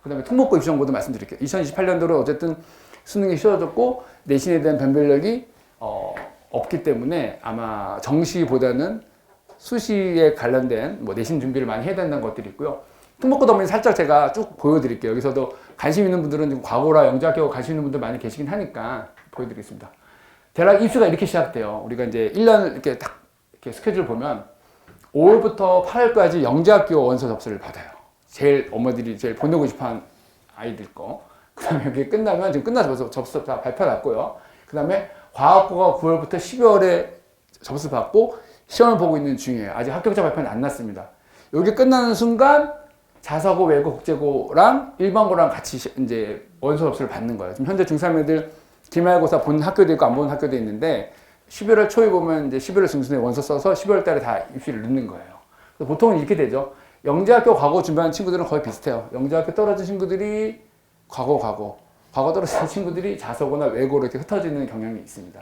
그 다음에 특목고 입시 정보도 말씀드릴게요. 2028년도로 어쨌든 수능이 쉬워졌고 내신에 대한 변별력이 없기 때문에 아마 정시보다는 수시에 관련된 뭐 내신 준비를 많이 해야 된다는 것들이 있고요. 특목고 더문이 살짝 제가 쭉 보여드릴게요. 여기서도 관심 있는 분들은 지금 과거라 영재학교 관심 있는 분들 많이 계시긴 하니까 보여드리겠습니다. 대학 입시가 이렇게 시작돼요. 우리가 이제 1년 이렇게 딱 이렇게 스케줄 보면 5월부터 8월까지 영재학교 원서 접수를 받아요. 제일 어머니들이 제일 보내고 싶어하는 아이들 거. 그 다음에 여기 끝나면 지금 끝나서 벌써 접수 다 발표 났고요. 그 다음에 과학고가 9월부터 12월에 접수 받고 시험을 보고 있는 중이에요. 아직 합격자 발표는 안 났습니다. 여기 끝나는 순간 자사고, 외고, 국제고랑 일반고랑 같이 이제 원서 접수를 받는 거예요. 지금 현재 중3 애들 기말고사 보는 학교도 있고 안 보는 학교도 있는데 11월 초에 보면 이제 11월 중순에 원서 써서 12월 달에 다 입시를 넣는 거예요. 보통은 이렇게 되죠. 영재학교 과거 준비하는 친구들은 거의 비슷해요. 영재학교 떨어진 친구들이 과거 떨어진 친구들이 자서고나 외고로 이렇게 흩어지는 경향이 있습니다.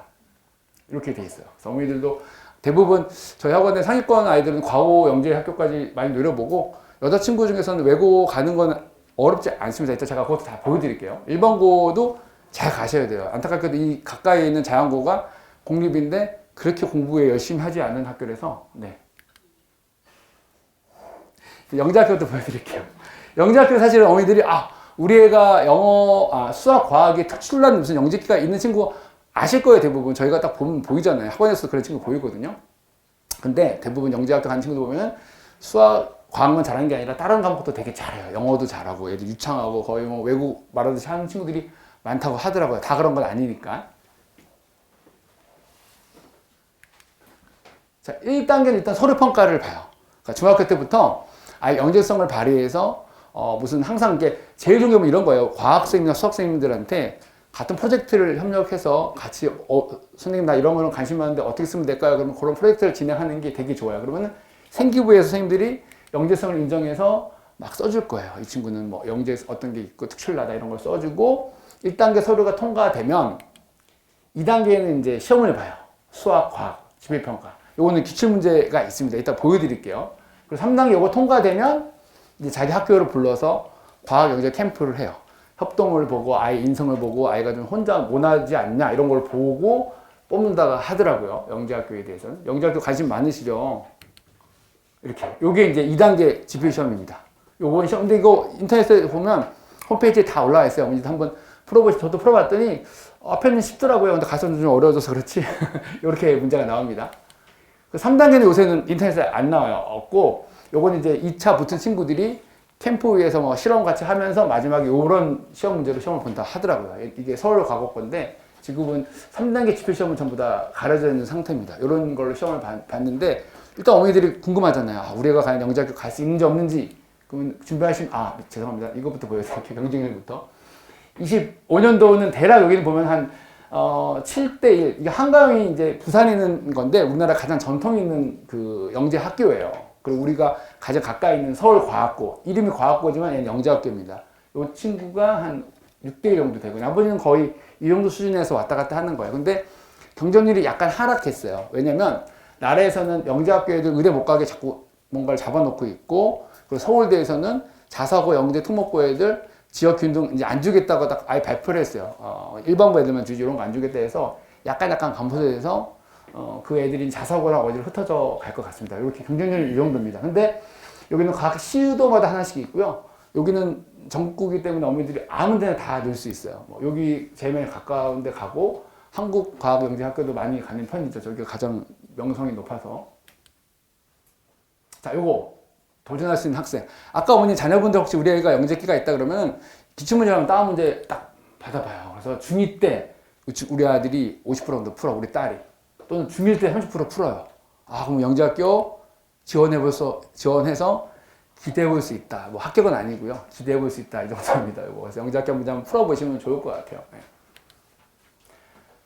이렇게 돼 있어요. 그래서 어머니들도 대부분 저희 학원의 상위권 아이들은 과거 영재 학교까지 많이 노려보고 여자친구 중에서는 외고 가는 건 어렵지 않습니다. 이따 제가 그것도 다 보여드릴게요. 일반고도 잘 가셔야 돼요. 안타깝게도 이 가까이에 있는 자연고가 공립인데 그렇게 공부에 열심히 하지 않는 학교라서 네. 영재학교도 보여드릴게요. 영재학교 사실은 어머니들이 우리 애가 영어, 수학, 과학에 특출난 무슨 영재기가 있는 친구 아실 거예요. 대부분 저희가 딱 보면 보이잖아요. 학원에서 그런 친구 보이거든요. 근데 대부분 영재학교 가는 친구들 보면 수학, 과학만 잘하는 게 아니라 다른 과목도 되게 잘해요. 영어도 잘하고 애들 유창하고 거의 뭐 외국 말하듯이 하는 친구들이 많다고 하더라고요. 다 그런 건 아니니까. 자, 1단계는 일단 서류평가를 봐요. 그러니까 중학교 때부터 아예 영재성을 발휘해서 무슨 항상 이게 제일 중요한 건 이런 거예요. 과학생이나 수학생님들한테 같은 프로젝트를 협력해서 같이 선생님 나 이런 거는 관심 많은데 어떻게 쓰면 될까요? 그러면 그런 프로젝트를 진행하는 게 되게 좋아요. 그러면 생기부에서 선생님들이 영재성을 인정해서 막 써줄 거예요. 이 친구는 뭐 영재 어떤 게 있고 특출나다 이런 걸 써주고 1단계 서류가 통과되면 2단계는 이제 시험을 봐요. 수학, 과학, 지필평가. 요거는 기출문제가 있습니다. 이따 보여드릴게요. 그리고 3단계 요거 통과되면 이제 자기 학교를 불러서 과학 영재 캠프를 해요. 협동을 보고 아이 인성을 보고 아이가 좀 혼자 못하지 않냐 이런 걸 보고 뽑는다고 하더라고요. 영재학교에 대해서는. 영재학교 관심 많으시죠? 이렇게. 요게 이제 2단계 지필시험입니다. 요건 시험, 근데 이거 인터넷에 보면 홈페이지에 다 올라와 있어요. 어머니도 한번 저도 풀어봤더니 앞에는 쉽더라고요. 근데 가서는 좀 어려워져서 그렇지. 이렇게 문제가 나옵니다. 3단계는 요새는 인터넷에 안 나와요. 없고, 요건 이제 2차 붙은 친구들이 캠프에서 뭐 실험 같이 하면서 마지막에 요런 시험 문제로 시험을 본다 하더라고요. 이게 서울 과거 건데, 지금은 3단계 지필 시험은 전부 다 가려져 있는 상태입니다. 이런 걸로 시험을 봤는데, 일단 어머니들이 궁금하잖아요. 우리 애가 과연 영재학교 갈 수 있는지 없는지. 그러면 준비하시면, 죄송합니다. 이거부터 보여드릴게요. 경쟁률부터. 25년도는 대략 여기는 보면 한 7대1. 이게 한강이 이제 부산에 있는 건데 우리나라 가장 전통 있는 그 영재 학교예요. 그리고 우리가 가장 가까이 있는 서울과학고. 이름이 과학고지만 얘는 영재학교입니다. 이 친구가 한 6대1 정도 되고 나머지는 거의 이 정도 수준에서 왔다 갔다 하는 거예요. 근데 경쟁률이 약간 하락했어요. 왜냐면 나라에서는 영재학교 애들 의대 못 가게 자꾸 뭔가를 잡아놓고 있고 그리고 서울대에서는 자사고 영재 특목고 애들 지역 균등 이제 안 주겠다고 딱 아예 발표를 했어요. 일반고 애들만 주지 이런 거 안 주겠다 해서 약간 감소돼서 그 애들이 자사고랑 어디로 흩어져 갈 것 같습니다. 이렇게 경쟁률이 이 정도입니다. 근데 여기는 각 시도마다 하나씩 있고요. 여기는 전국이기 때문에 어머니들이 아무 데나 다 넣을 수 있어요. 뭐 여기 제일 가까운 데 가고 한국과학영재학교도 많이 가는 편이죠. 저기가 가장 명성이 높아서. 자, 요거 도전할 수 있는 학생. 아까 어머니 자녀분들 혹시 우리 애가 영재기가 있다 그러면 기출문제 하면 다운 문제 딱 받아봐요. 그래서 중2 때 우리 아들이 50% 정도 풀어, 우리 딸이. 또는 중1 때 30% 풀어요. 그럼 영재학교 지원해서 기대해 볼 수 있다. 뭐 합격은 아니고요. 기대해 볼 수 있다. 이 정도입니다. 이거. 그래서 영재학교 문제 한번 풀어보시면 좋을 것 같아요. 네.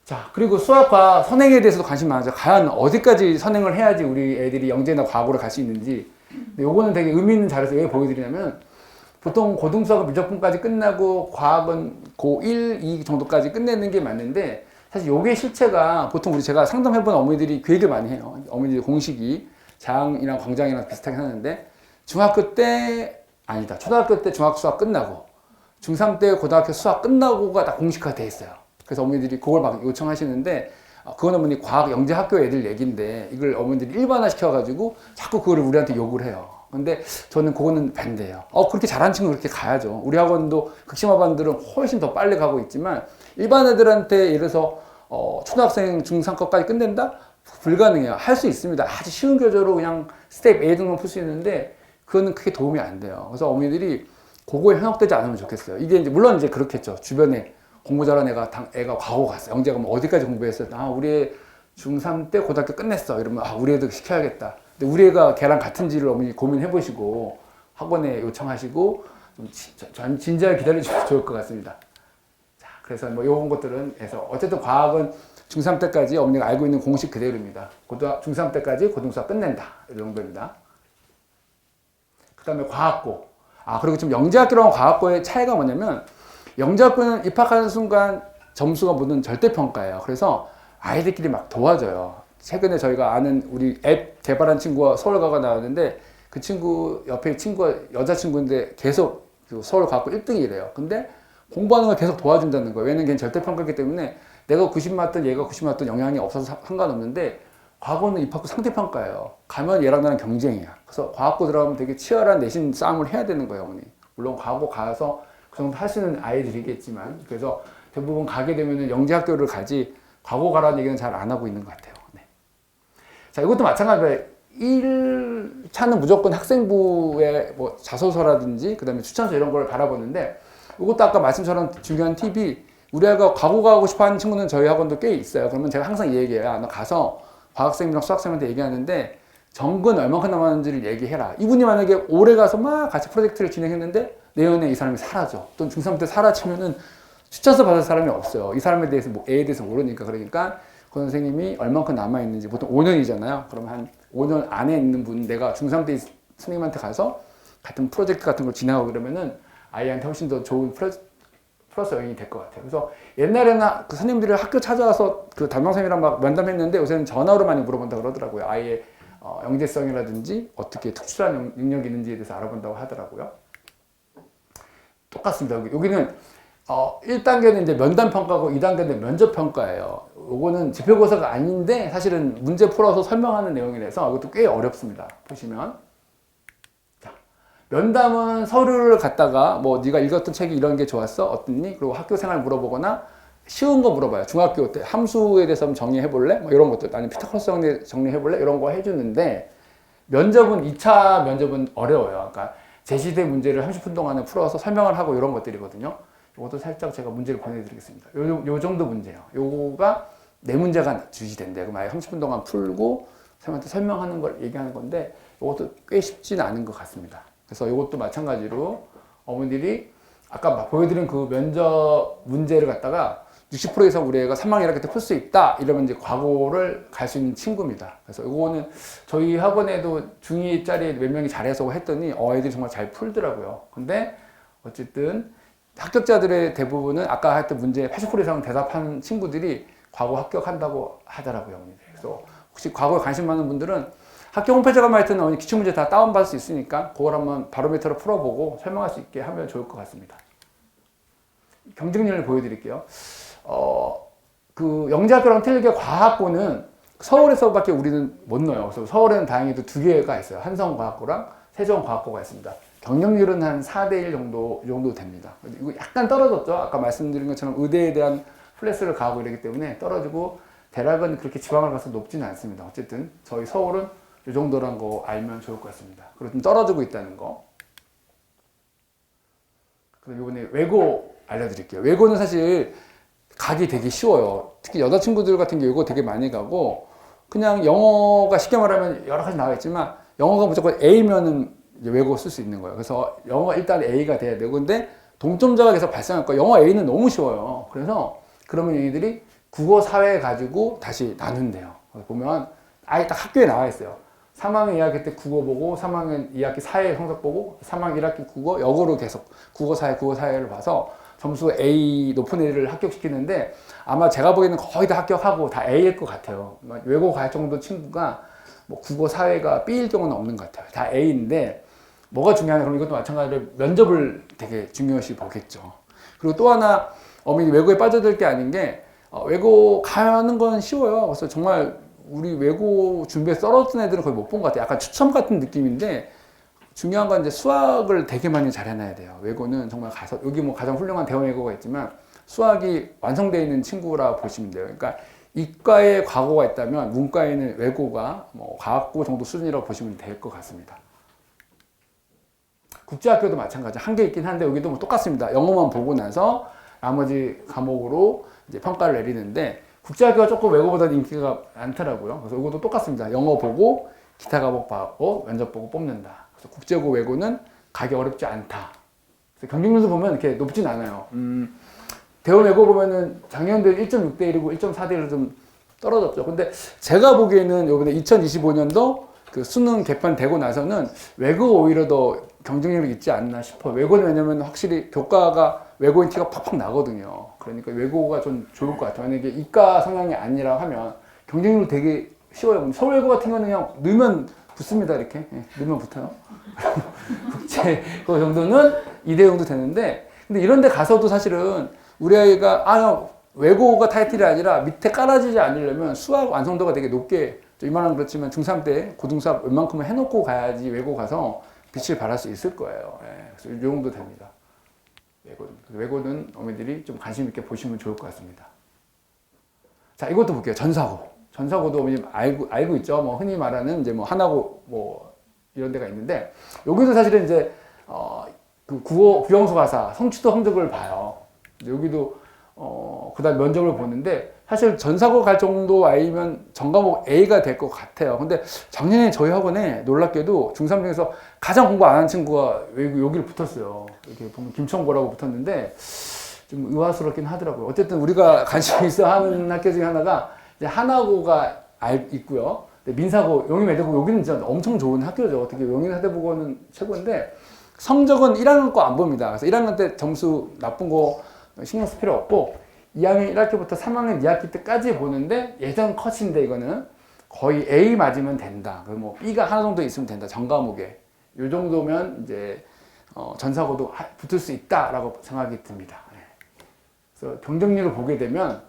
자, 그리고 수학과 선행에 대해서도 관심 많아져. 과연 어디까지 선행을 해야지 우리 애들이 영재나 과학으로 갈 수 있는지. 근데 요거는 되게 의미 있는 자료에서 왜 보여드리냐면 보통 고등수학은 미적분까지 끝나고 과학은 고1, 2 정도까지 끝내는 게 맞는데 사실 요게 실체가 보통 제가 상담해본 어머니들이 그 얘기를 많이 해요. 어머니들 공식이 장이랑 광장이랑 비슷하게 하는데 중학교 때 아니다. 초등학교 때 중학수학 끝나고 중3 때 고등학교 수학 끝나고가 다 공식화 돼 있어요. 그래서 어머니들이 그걸 막 요청하시는데, 그건 어머니 과학 영재 학교 애들 얘기인데 이걸 어머니들이 일반화 시켜가지고 자꾸 그걸 우리한테 요구를 해요. 근데 저는 그거는 반대예요. 그렇게 잘하는 친구 그렇게 가야죠. 우리 학원도 극심화반들은 훨씬 더 빨리 가고 있지만 일반 애들한테 예를 들어서 초등학생 중3 것까지 끝낸다? 불가능해요. 할 수 있습니다. 아주 쉬운 교재로 그냥 스텝 A 정도 풀 수 있는데 그거는 크게 도움이 안 돼요. 그래서 어머니들이 그거에 현혹되지 않으면 좋겠어요. 이게 이제 물론 이제 그렇겠죠. 주변에 공부 잘하는 애가 과거 갔어. 영재가 뭐 어디까지 공부했어? 우리 애 중3 때 고등학교 끝냈어. 이러면 우리 애도 시켜야겠다. 근데 우리 애가 걔랑 같은지를 어머니 고민해 보시고 학원에 요청하시고 좀 진지하게 기다려주시면 좋을 것 같습니다. 자, 그래서 뭐 이런 것들은 해서 어쨌든 과학은 중3 때까지 어머니가 알고 있는 공식 그대로입니다. 중3 때까지 고등수학 끝낸다. 이 정도입니다. 그 다음에 과학고. 그리고 지금 영재학교랑 과학고의 차이가 뭐냐면 영재학교는 입학하는 순간 점수가 모든 절대평가예요. 그래서 아이들끼리 막 도와줘요. 최근에 저희가 아는 우리 앱 개발한 친구가 서울과가 나왔는데 그 친구 옆에 친구가 여자친구인데 계속 서울과학고 1등이래요. 근데 공부하는 걸 계속 도와준다는 거예요. 왜냐면 걔는 절대평가이기 때문에 내가 90 맞든 얘가 90 맞든 영향이 없어서 상관없는데 과거는 입학후 상대평가예요. 가면 얘랑 나랑 경쟁이야. 그래서 과학고 들어가면 되게 치열한 내신 싸움을 해야 되는 거예요, 어머니. 물론 과거 가서 그 정도 할 수 있는 아이들이겠지만 그래서 대부분 가게 되면 영재학교를 가지 과거 가라는 얘기는 잘 안 하고 있는 것 같아요. 네. 자, 이것도 마찬가지로 1차는 무조건 학생부의 뭐 자소서라든지 그 다음에 추천서 이런 걸 바라보는데 이것도 아까 말씀처럼 중요한 팁이 우리 아이가 과거 가고 싶어 하는 친구는 저희 학원도 꽤 있어요. 그러면 제가 항상 이 얘기해요. 너 가서 과학쌤이랑 수학쌤한테 얘기하는데 정근 얼마큼 남았는지를 얘기해라. 이분이 만약에 올해 가서 막 같이 프로젝트를 진행했는데 내년에 이 사람이 사라져. 또 중3 때 사라지면은 추천서 받을 사람이 없어요. 이 사람에 대해서 A에 대해서 모르니까. 그러니까 그 선생님이 얼마큼 남아있는지 보통 5년이잖아요. 그럼 한 5년 안에 있는 분 내가 중3 때 선생님한테 가서 같은 프로젝트 같은 걸 진행하고 그러면은 아이한테 훨씬 더 좋은 플러스 영향이 될 것 같아요. 그래서 옛날에는 그 선생님들이 학교 찾아와서 그 담당선생님이랑 막 면담했는데 요새는 전화로 많이 물어본다 그러더라고요. 아이의 영재성이라든지 어떻게 특출한 능력이 있는지에 대해서 알아본다고 하더라고요. 똑같습니다. 여기는 1단계는 이제 면담평가고 2단계는 면접평가예요. 요거는 지표고사가 아닌데 사실은 문제 풀어서 설명하는 내용이라서 이것도 꽤 어렵습니다. 보시면. 자, 면담은 서류를 갖다가 뭐 네가 읽었던 책이 이런 게 좋았어? 어땠니? 그리고 학교 생활 물어보거나 쉬운 거 물어봐요. 중학교 때 함수에 대해서 한번 정리해 볼래? 뭐 이런 것들. 아니면 피타고라스 정리해 볼래? 이런 거 해주는데 면접은 2차 면접은 어려워요. 그러니까 제시된 문제를 30분 동안에 풀어서 설명을 하고 이런 것들이거든요. 이것도 살짝 제가 문제를 보내드리겠습니다. 요 정도 문제예요. 요거가 네 문제가 주시된대요. 그럼 아예 30분 동안 풀고 선생님한테 설명하는 걸 얘기하는 건데 이것도 꽤 쉽지는 않은 것 같습니다. 그래서 이것도 마찬가지로 어머니들이 아까 보여드린 그 면접 문제를 갖다가 60% 이상 우리 애가 3학년 1학기 때 풀 수 있다 이러면 이제 과거를 갈 수 있는 친구입니다. 그래서 이거는 저희 학원에도 중2짜리 몇 명이 잘해서 했더니 애들이 정말 잘 풀더라고요. 근데 어쨌든 합격자들의 대부분은 아까 했던 문제 80% 이상 대답한 친구들이 과거 합격한다고 하더라고요. 그래서 혹시 과거에 관심 많은 분들은 학교 홈페이지 가면 하여튼 기출문제 다 다운받을 수 있으니까 그걸 한번 바로미터로 풀어보고 설명할 수 있게 하면 좋을 것 같습니다. 경쟁률을 보여드릴게요. 그 영재학교랑 틀리게 과학고는 서울에서밖에 우리는 못 넣어요. 그래서 서울에는 다행히도 2개가 있어요. 한성과학고랑 세종과학고가 있습니다. 경쟁률은 한 4대1 정도, 이 정도 됩니다. 이거 약간 떨어졌죠. 아까 말씀드린 것처럼 의대에 대한 플래스를 가하고 이러기 때문에 떨어지고 대학은 그렇게 지방을 가서 높지는 않습니다. 어쨌든 저희 서울은 이 정도란 거 알면 좋을 것 같습니다. 그리고 좀 떨어지고 있다는 거. 그럼 이번에 외고 알려드릴게요. 외고는 사실 가기 되게 쉬워요. 특히 여자친구들 같은 경우 외고 되게 많이 가고 그냥 영어가 쉽게 말하면 여러 가지 나와 있지만 영어가 무조건 A면은 외고 쓸 수 있는 거예요. 그래서 영어 일단 A가 돼야 되고 근데 동점자가 계속 발생할 거예요. 영어 A는 너무 쉬워요. 그래서 그러면 얘네들이 국어 사회 가지고 다시 나눈대요. 보면 아예 딱 학교에 나와 있어요. 3학년 2학기 때 국어 보고 3학년 2학기 사회 성적 보고 3학년 1학기 국어 역으로 계속 국어 사회를 봐서 점수 A 높은 애를 합격시키는데 아마 제가 보기에는 거의 다 합격하고 다 A일 것 같아요. 외고 갈 정도 친구가 뭐 국어 사회가 B일 경우는 없는 것 같아요. 다 A인데 뭐가 중요하냐 그럼 이것도 마찬가지로 면접을 되게 중요시 보겠죠. 그리고 또 하나 어머니 외고에 빠져들 게 아닌 게 외고 가는 건 쉬워요. 그래서 정말 우리 외고 준비에 떨어진 애들은 거의 못 본 것 같아요. 약간 추첨 같은 느낌인데 중요한 건 이제 수학을 되게 많이 잘 해놔야 돼요. 외고는 정말 가서 여기 뭐 가장 훌륭한 대원 외고가 있지만 수학이 완성되어 있는 친구라 보시면 돼요. 그러니까 이과에 과거가 있다면 문과에는 외고가 뭐 과학고 정도 수준이라고 보시면 될 것 같습니다. 국제학교도 마찬가지. 한 개 있긴 한데 여기도 뭐 똑같습니다. 영어만 보고 나서 나머지 과목으로 이제 평가를 내리는데 국제학교가 조금 외고보다 인기가 많더라고요. 그래서 이것도 똑같습니다. 영어 보고 기타 과목 보고 면접 보고 뽑는다. 그래서 국제고 외고는 가기 어렵지 않다. 그래서 경쟁률도 보면 이렇게 높진 않아요. 대원 외고 보면은 작년도 1.6대 1이고 1.4대 1로 좀 떨어졌죠. 근데 제가 보기에는 이번에 2025년도 그 수능 개편되고 나서는 외고 오히려 더 경쟁력이 있지 않나 싶어요. 외고는 왜냐면 확실히 교과가 외고인 티가 팍팍 나거든요. 그러니까 외고가 좀 좋을 것 같아요. 만약에 이과 성향이 아니라 하면 경쟁률 되게 쉬워요. 서울외고 같은 경우는 그냥 넣으면 붙습니다. 이렇게. 네, 넣으면 붙어요. 국제 그 정도는 2대 0도 되는데 근데 이런 데 가서도 사실은 우리 아이가 외고가 타이틀이 아니라 밑에 깔아지지 않으려면 수학 완성도가 되게 높게 이만한 그렇지만 중3 때 고등수학 웬만큼은 해놓고 가야지 외고 가서 빛을 발할 수 있을 거예요. 예, 그래서 이 정도 됩니다. 외고는 어머니들이 좀 관심 있게 보시면 좋을 것 같습니다. 자, 이것도 볼게요. 전사고. 전사고도 어머님 알고 있죠. 뭐 흔히 말하는 이제 뭐 하나고 뭐 이런 데가 있는데 여기도 사실은 이제 그 구영수 가사 성취도 성적을 봐요. 여기도 그다음 면접을 보는데 사실 전사고 갈 정도 아이면 전과목 A가 될 것 같아요. 근데 작년에 저희 학원에 놀랍게도 중3 중에서 가장 공부 안 한 친구가 여기를 붙었어요. 이렇게 보면 김천고라고 붙었는데 좀 의아스럽긴 하더라고요. 어쨌든 우리가 관심 있어 하는 학교 중에 하나가 이제 하나고가 있고요. 민사고, 용인외대고 여기는 진짜 엄청 좋은 학교죠. 어떻게 용인외대고는 최고인데 성적은 1학년 거 안 봅니다. 그래서 1학년 때 점수 나쁜 거 신경 쓸 필요 없고 2학년 1학기부터 3학년 2학기 때까지 보는데 예전 컷인데 이거는 거의 A 맞으면 된다. 뭐 B가 하나 정도 있으면 된다. 전 과목에. 이 정도면 이제 전사고도 붙을 수 있다라고 생각이 듭니다. 그래서 경쟁률을 보게 되면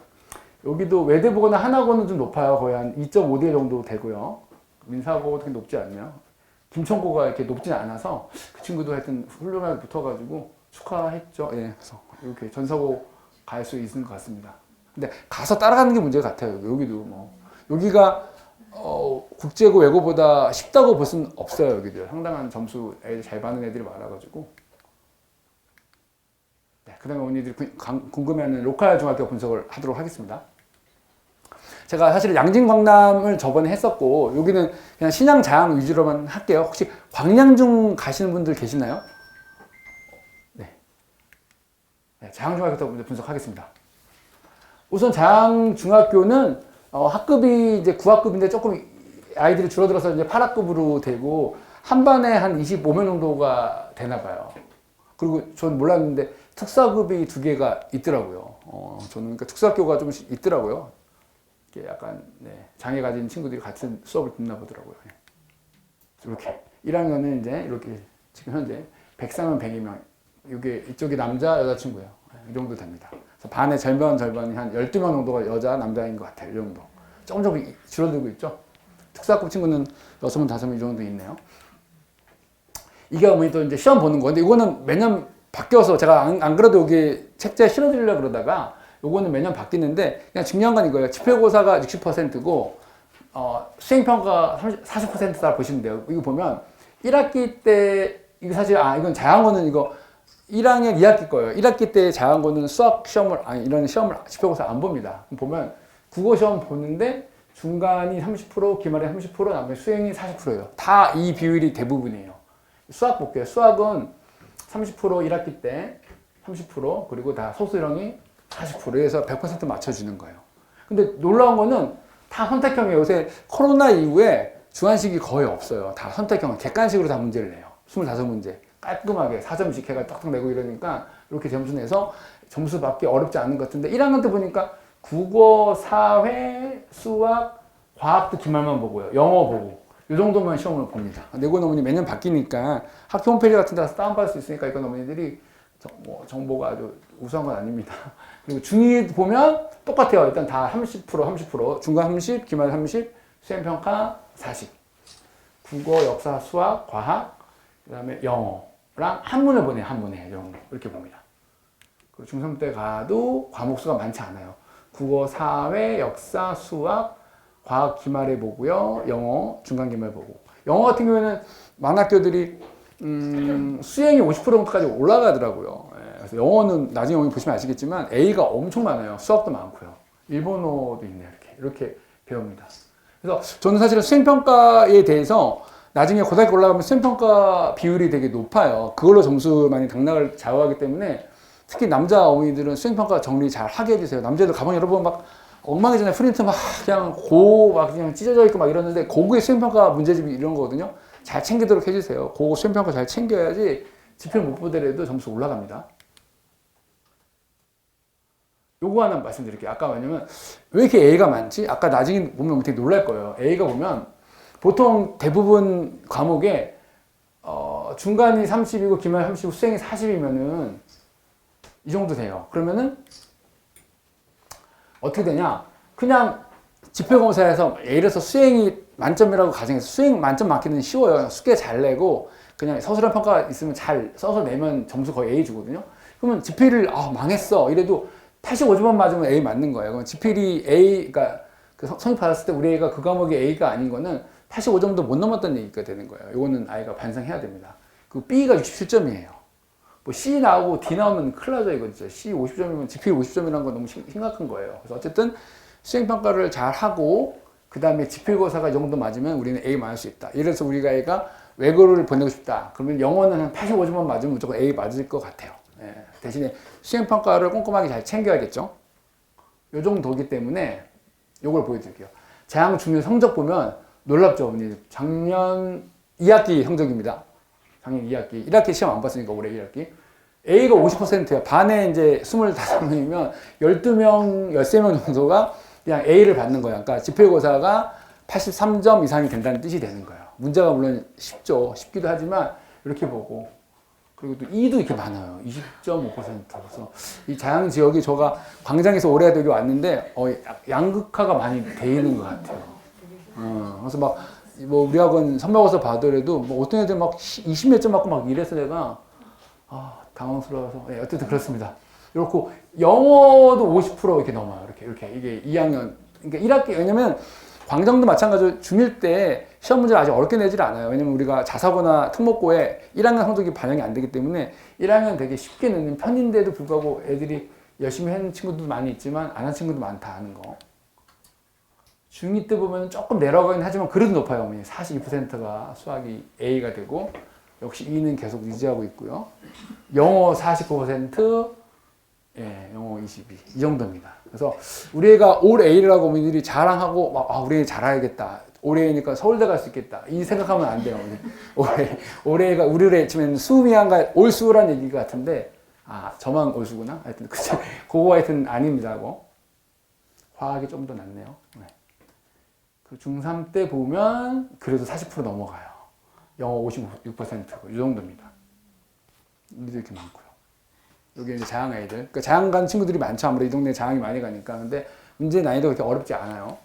여기도 외대보거나 하나고는 좀 높아요. 거의 한 2.5대 정도 되고요. 민사고가 그렇게 높지 않네요. 김천고가 이렇게 높진 않아서 그 친구도 하여튼 훌륭하게 붙어가지고 축하했죠. 예, 그래서 이렇게 전사고 갈 수 있는 것 같습니다. 근데 가서 따라가는 게 문제 같아요. 여기도 뭐 여기가 국제고 외고보다 쉽다고 볼 수는 없어요. 여기도 상당한 점수 애들 잘 받는 애들이 많아가지고. 네, 그다음에 언니들이 궁금해하는 로컬 중학교 분석을 하도록 하겠습니다. 제가 사실 양진 광남을 저번에 했었고 여기는 그냥 신양 자양 위주로만 할게요. 혹시 광양중 가시는 분들 계시나요? 네, 자양중학교부터 먼저 분석하겠습니다. 우선 자양중학교는 학급이 이제 9학급인데 조금 아이들이 줄어들어서 이제 8학급으로 되고 한 반에 한 25명 정도가 되나 봐요. 그리고 전 몰랐는데 특수학급이 2개가 있더라고요. 저는 그러니까 특수학교가 좀 있더라고요. 이렇게 약간 장애 가진 친구들이 같은 수업을 듣나 보더라고요. 이렇게 1학년은 이제 이렇게 지금 현재 103명 102명. 이쪽이 남자, 여자친구예요. 이 정도 됩니다. 그래서 반의 절반이 한 12명 정도가 여자, 남자인 것 같아요. 이 정도. 조금 줄어들고 있죠. 특수학급 친구는 6명, 5명 이 정도 있네요. 이게 어머니 또 이제 시험 보는 거. 근데 이거는 매년 바뀌어서 제가 안 그래도 여기 책자에 실어드리려고 그러다가 요거는 매년 바뀌는데 그냥 중요한 건 이거예요. 집필고사가 60%고 수행평가 40%다 보시면 돼요. 이거 보면 1학기 때 이거 사실 이건 자양고는 이거 1학년 2학기 거예요. 1학기 때 자양고는 수학 시험을 이런 시험을 집필고사 안 봅니다. 보면 국어 시험 보는데 중간이 30%, 기말에 30%, 나머지 수행이 40%예요. 다 이 비율이 대부분이에요. 수학 볼게요. 수학은 30% 1학기 때 30% 그리고 다 소수령이 40%에서 100% 맞춰주는 거예요. 근데 놀라운 거는 다 선택형이에요. 요새 코로나 이후에 주관식이 거의 없어요. 다 선택형, 객관식으로 다 문제를 내요. 25문제. 깔끔하게 4점씩 해가 딱딱 내고 이러니까 이렇게 점수 내서 점수 받기 어렵지 않은 것 같은데 1학년 때 보니까 국어, 사회, 수학, 과학도 기말만 보고요. 영어 보고. 이 정도만 시험을 봅니다. 근데 이건 어머니 매년 바뀌니까 학교 홈페이지 같은 데서 다운받을 수 있으니까 이건 어머니들이 정보가 아주 우수한 건 아닙니다. 그리고 중2 보면 똑같아요. 일단 다 30%. 중간 30, 기말 30, 수행평가 40. 국어, 역사, 수학, 과학, 그 다음에 영어랑 한문을 보내요. 한문에 영어. 이렇게 봅니다. 그리고 중3 때 가도 과목 수가 많지 않아요. 국어, 사회, 역사, 수학, 과학 기말에 보고요. 영어, 중간 기말 보고. 영어 같은 경우에는 많은 학교들이 수행이 50% 정도까지 올라가더라고요. 예, 그래서 영어는 나중에 보시면 아시겠지만 A가 엄청 많아요. 수학도 많고요. 일본어도 있네요. 이렇게 배웁니다. 그래서 저는 사실은 수행평가에 대해서 나중에 고등학교 올라가면 수행평가 비율이 되게 높아요. 그걸로 점수 많이 당락을 좌우하기 때문에 특히 남자 어머니들은 수행평가 정리 잘 하게 해주세요. 남자들 가방 여러분 막 엉망이잖아요. 프린트 막 그냥 찢어져 있고 막 이러는데 고구의 수행평가 문제집이 이런 거거든요. 잘 챙기도록 해주세요. 고구 수행평가 잘 챙겨야지 지표를 못 보더라도 점수 올라갑니다. 요거 하나 말씀드릴게요. 아까 왜냐면 왜 이렇게 A가 많지? 아까 나중에 보면 되게 놀랄 거예요. A가 보면 보통 대부분 과목에 중간이 30이고 기말 30이고 수행이 40이면은 이 정도 돼요. 그러면은 어떻게 되냐? 그냥 지표검사에서 예를 들어서 수행이 만점이라고 가정해서 수행 만점 맞기는 쉬워요. 숙제 잘 내고 그냥 서술한 평가 있으면 잘 써서 내면 점수 거의 A 주거든요. 그러면 지필을 망했어 이래도 85점만 맞으면 A 맞는 거예요. 그럼 지필이 A, 그러니까 그 성적 받았을 때 우리 애가 그 과목이 A가 아닌 거는 85점도 못 넘었다는 얘기가 되는 거예요. 이거는 아이가 반성해야 됩니다. 그 B가 67점이에요. 뭐 C 나오고 D 나오면 큰일 나죠, 이거 진짜. C 50점이면 지필 50점이라는 건 너무 심각한 거예요. 그래서 어쨌든 수행평가를 잘 하고 그 다음에 지필고사가 이 정도 맞으면 우리는 A 맞을 수 있다. 예를 들어서 우리가 애가 외고를 보내고 싶다. 그러면 영어는 한 85점만 맞으면 무조건 A 맞을 것 같아요. 예. 대신에 수행평가를 꼼꼼하게 잘 챙겨야겠죠. 요 정도기 때문에 요걸 보여드릴게요. 재학 중요 성적 보면 놀랍죠, 어머니. 작년 2학기 성적입니다. 작년 2학기. 1학기 시험 안 봤으니까 올해 1학기. A가 50%예요. 반에 이제 25명이면 12명, 13명 정도가 그냥 A를 받는 거예요. 그러니까 지필고사가 83점 이상이 된다는 뜻이 되는 거예요. 문제가 물론 쉽죠. 쉽기도 하지만 이렇게 보고. 그리고 또 E도 이렇게 많아요. 20.5%. 그래서 이 자양 지역이 제가 광장에서 오래 되게 왔는데 양극화가 많이 돼 있는 것 같아요. 그래서 막 뭐 우리 학원 선발고사 봐더라도 뭐 어떤 애들 막 20몇 점 맞고 막 이래서 내가 당황스러워서 어쨌든 그렇습니다. 그렇고 영어도 50% 이렇게 넘어요. 이렇게 이게 2학년 그러니까 1학기 왜냐면 광장도 마찬가지로 중1 때 시험 문제를 아직 어렵게 내질 않아요. 왜냐면 우리가 자사고나 특목고에 1학년 성적이 반영이 안 되기 때문에 1학년 되게 쉽게 내는 편인데도 불구하고 애들이 열심히 하는 친구들도 많이 있지만 안 하는 친구도 많다 하는 거. 중2 때 보면 조금 내려가긴 하지만 그래도 높아요. 42%가 수학이 A가 되고 역시 E는 계속 유지하고 있고요. 영어 49%, 영어 22. 이 정도입니다. 그래서 우리 애가 올 A라고 어머니들이 자랑하고 우리 애 잘해야겠다. 올해 애니까 서울대 갈 수 있겠다. 이 생각하면 안 돼요. 올해 애가 우리 애 지금 수미안가 올수란 얘기 같은데 저만 올수구나. 하여튼 그거 하여튼 아닙니다. 화학이 좀 더 낫네요. 그 중3 때 보면 그래도 40% 넘어가요. 영어 56%고 이 정도입니다. 이도 이렇게 많고요. 여기 이제 자양 아이들. 그러니까 자양 간 친구들이 많죠. 아무래도 이 동네에 자양이 많이 가니까. 근데 문제 난이도가 그렇게 어렵지 않아요.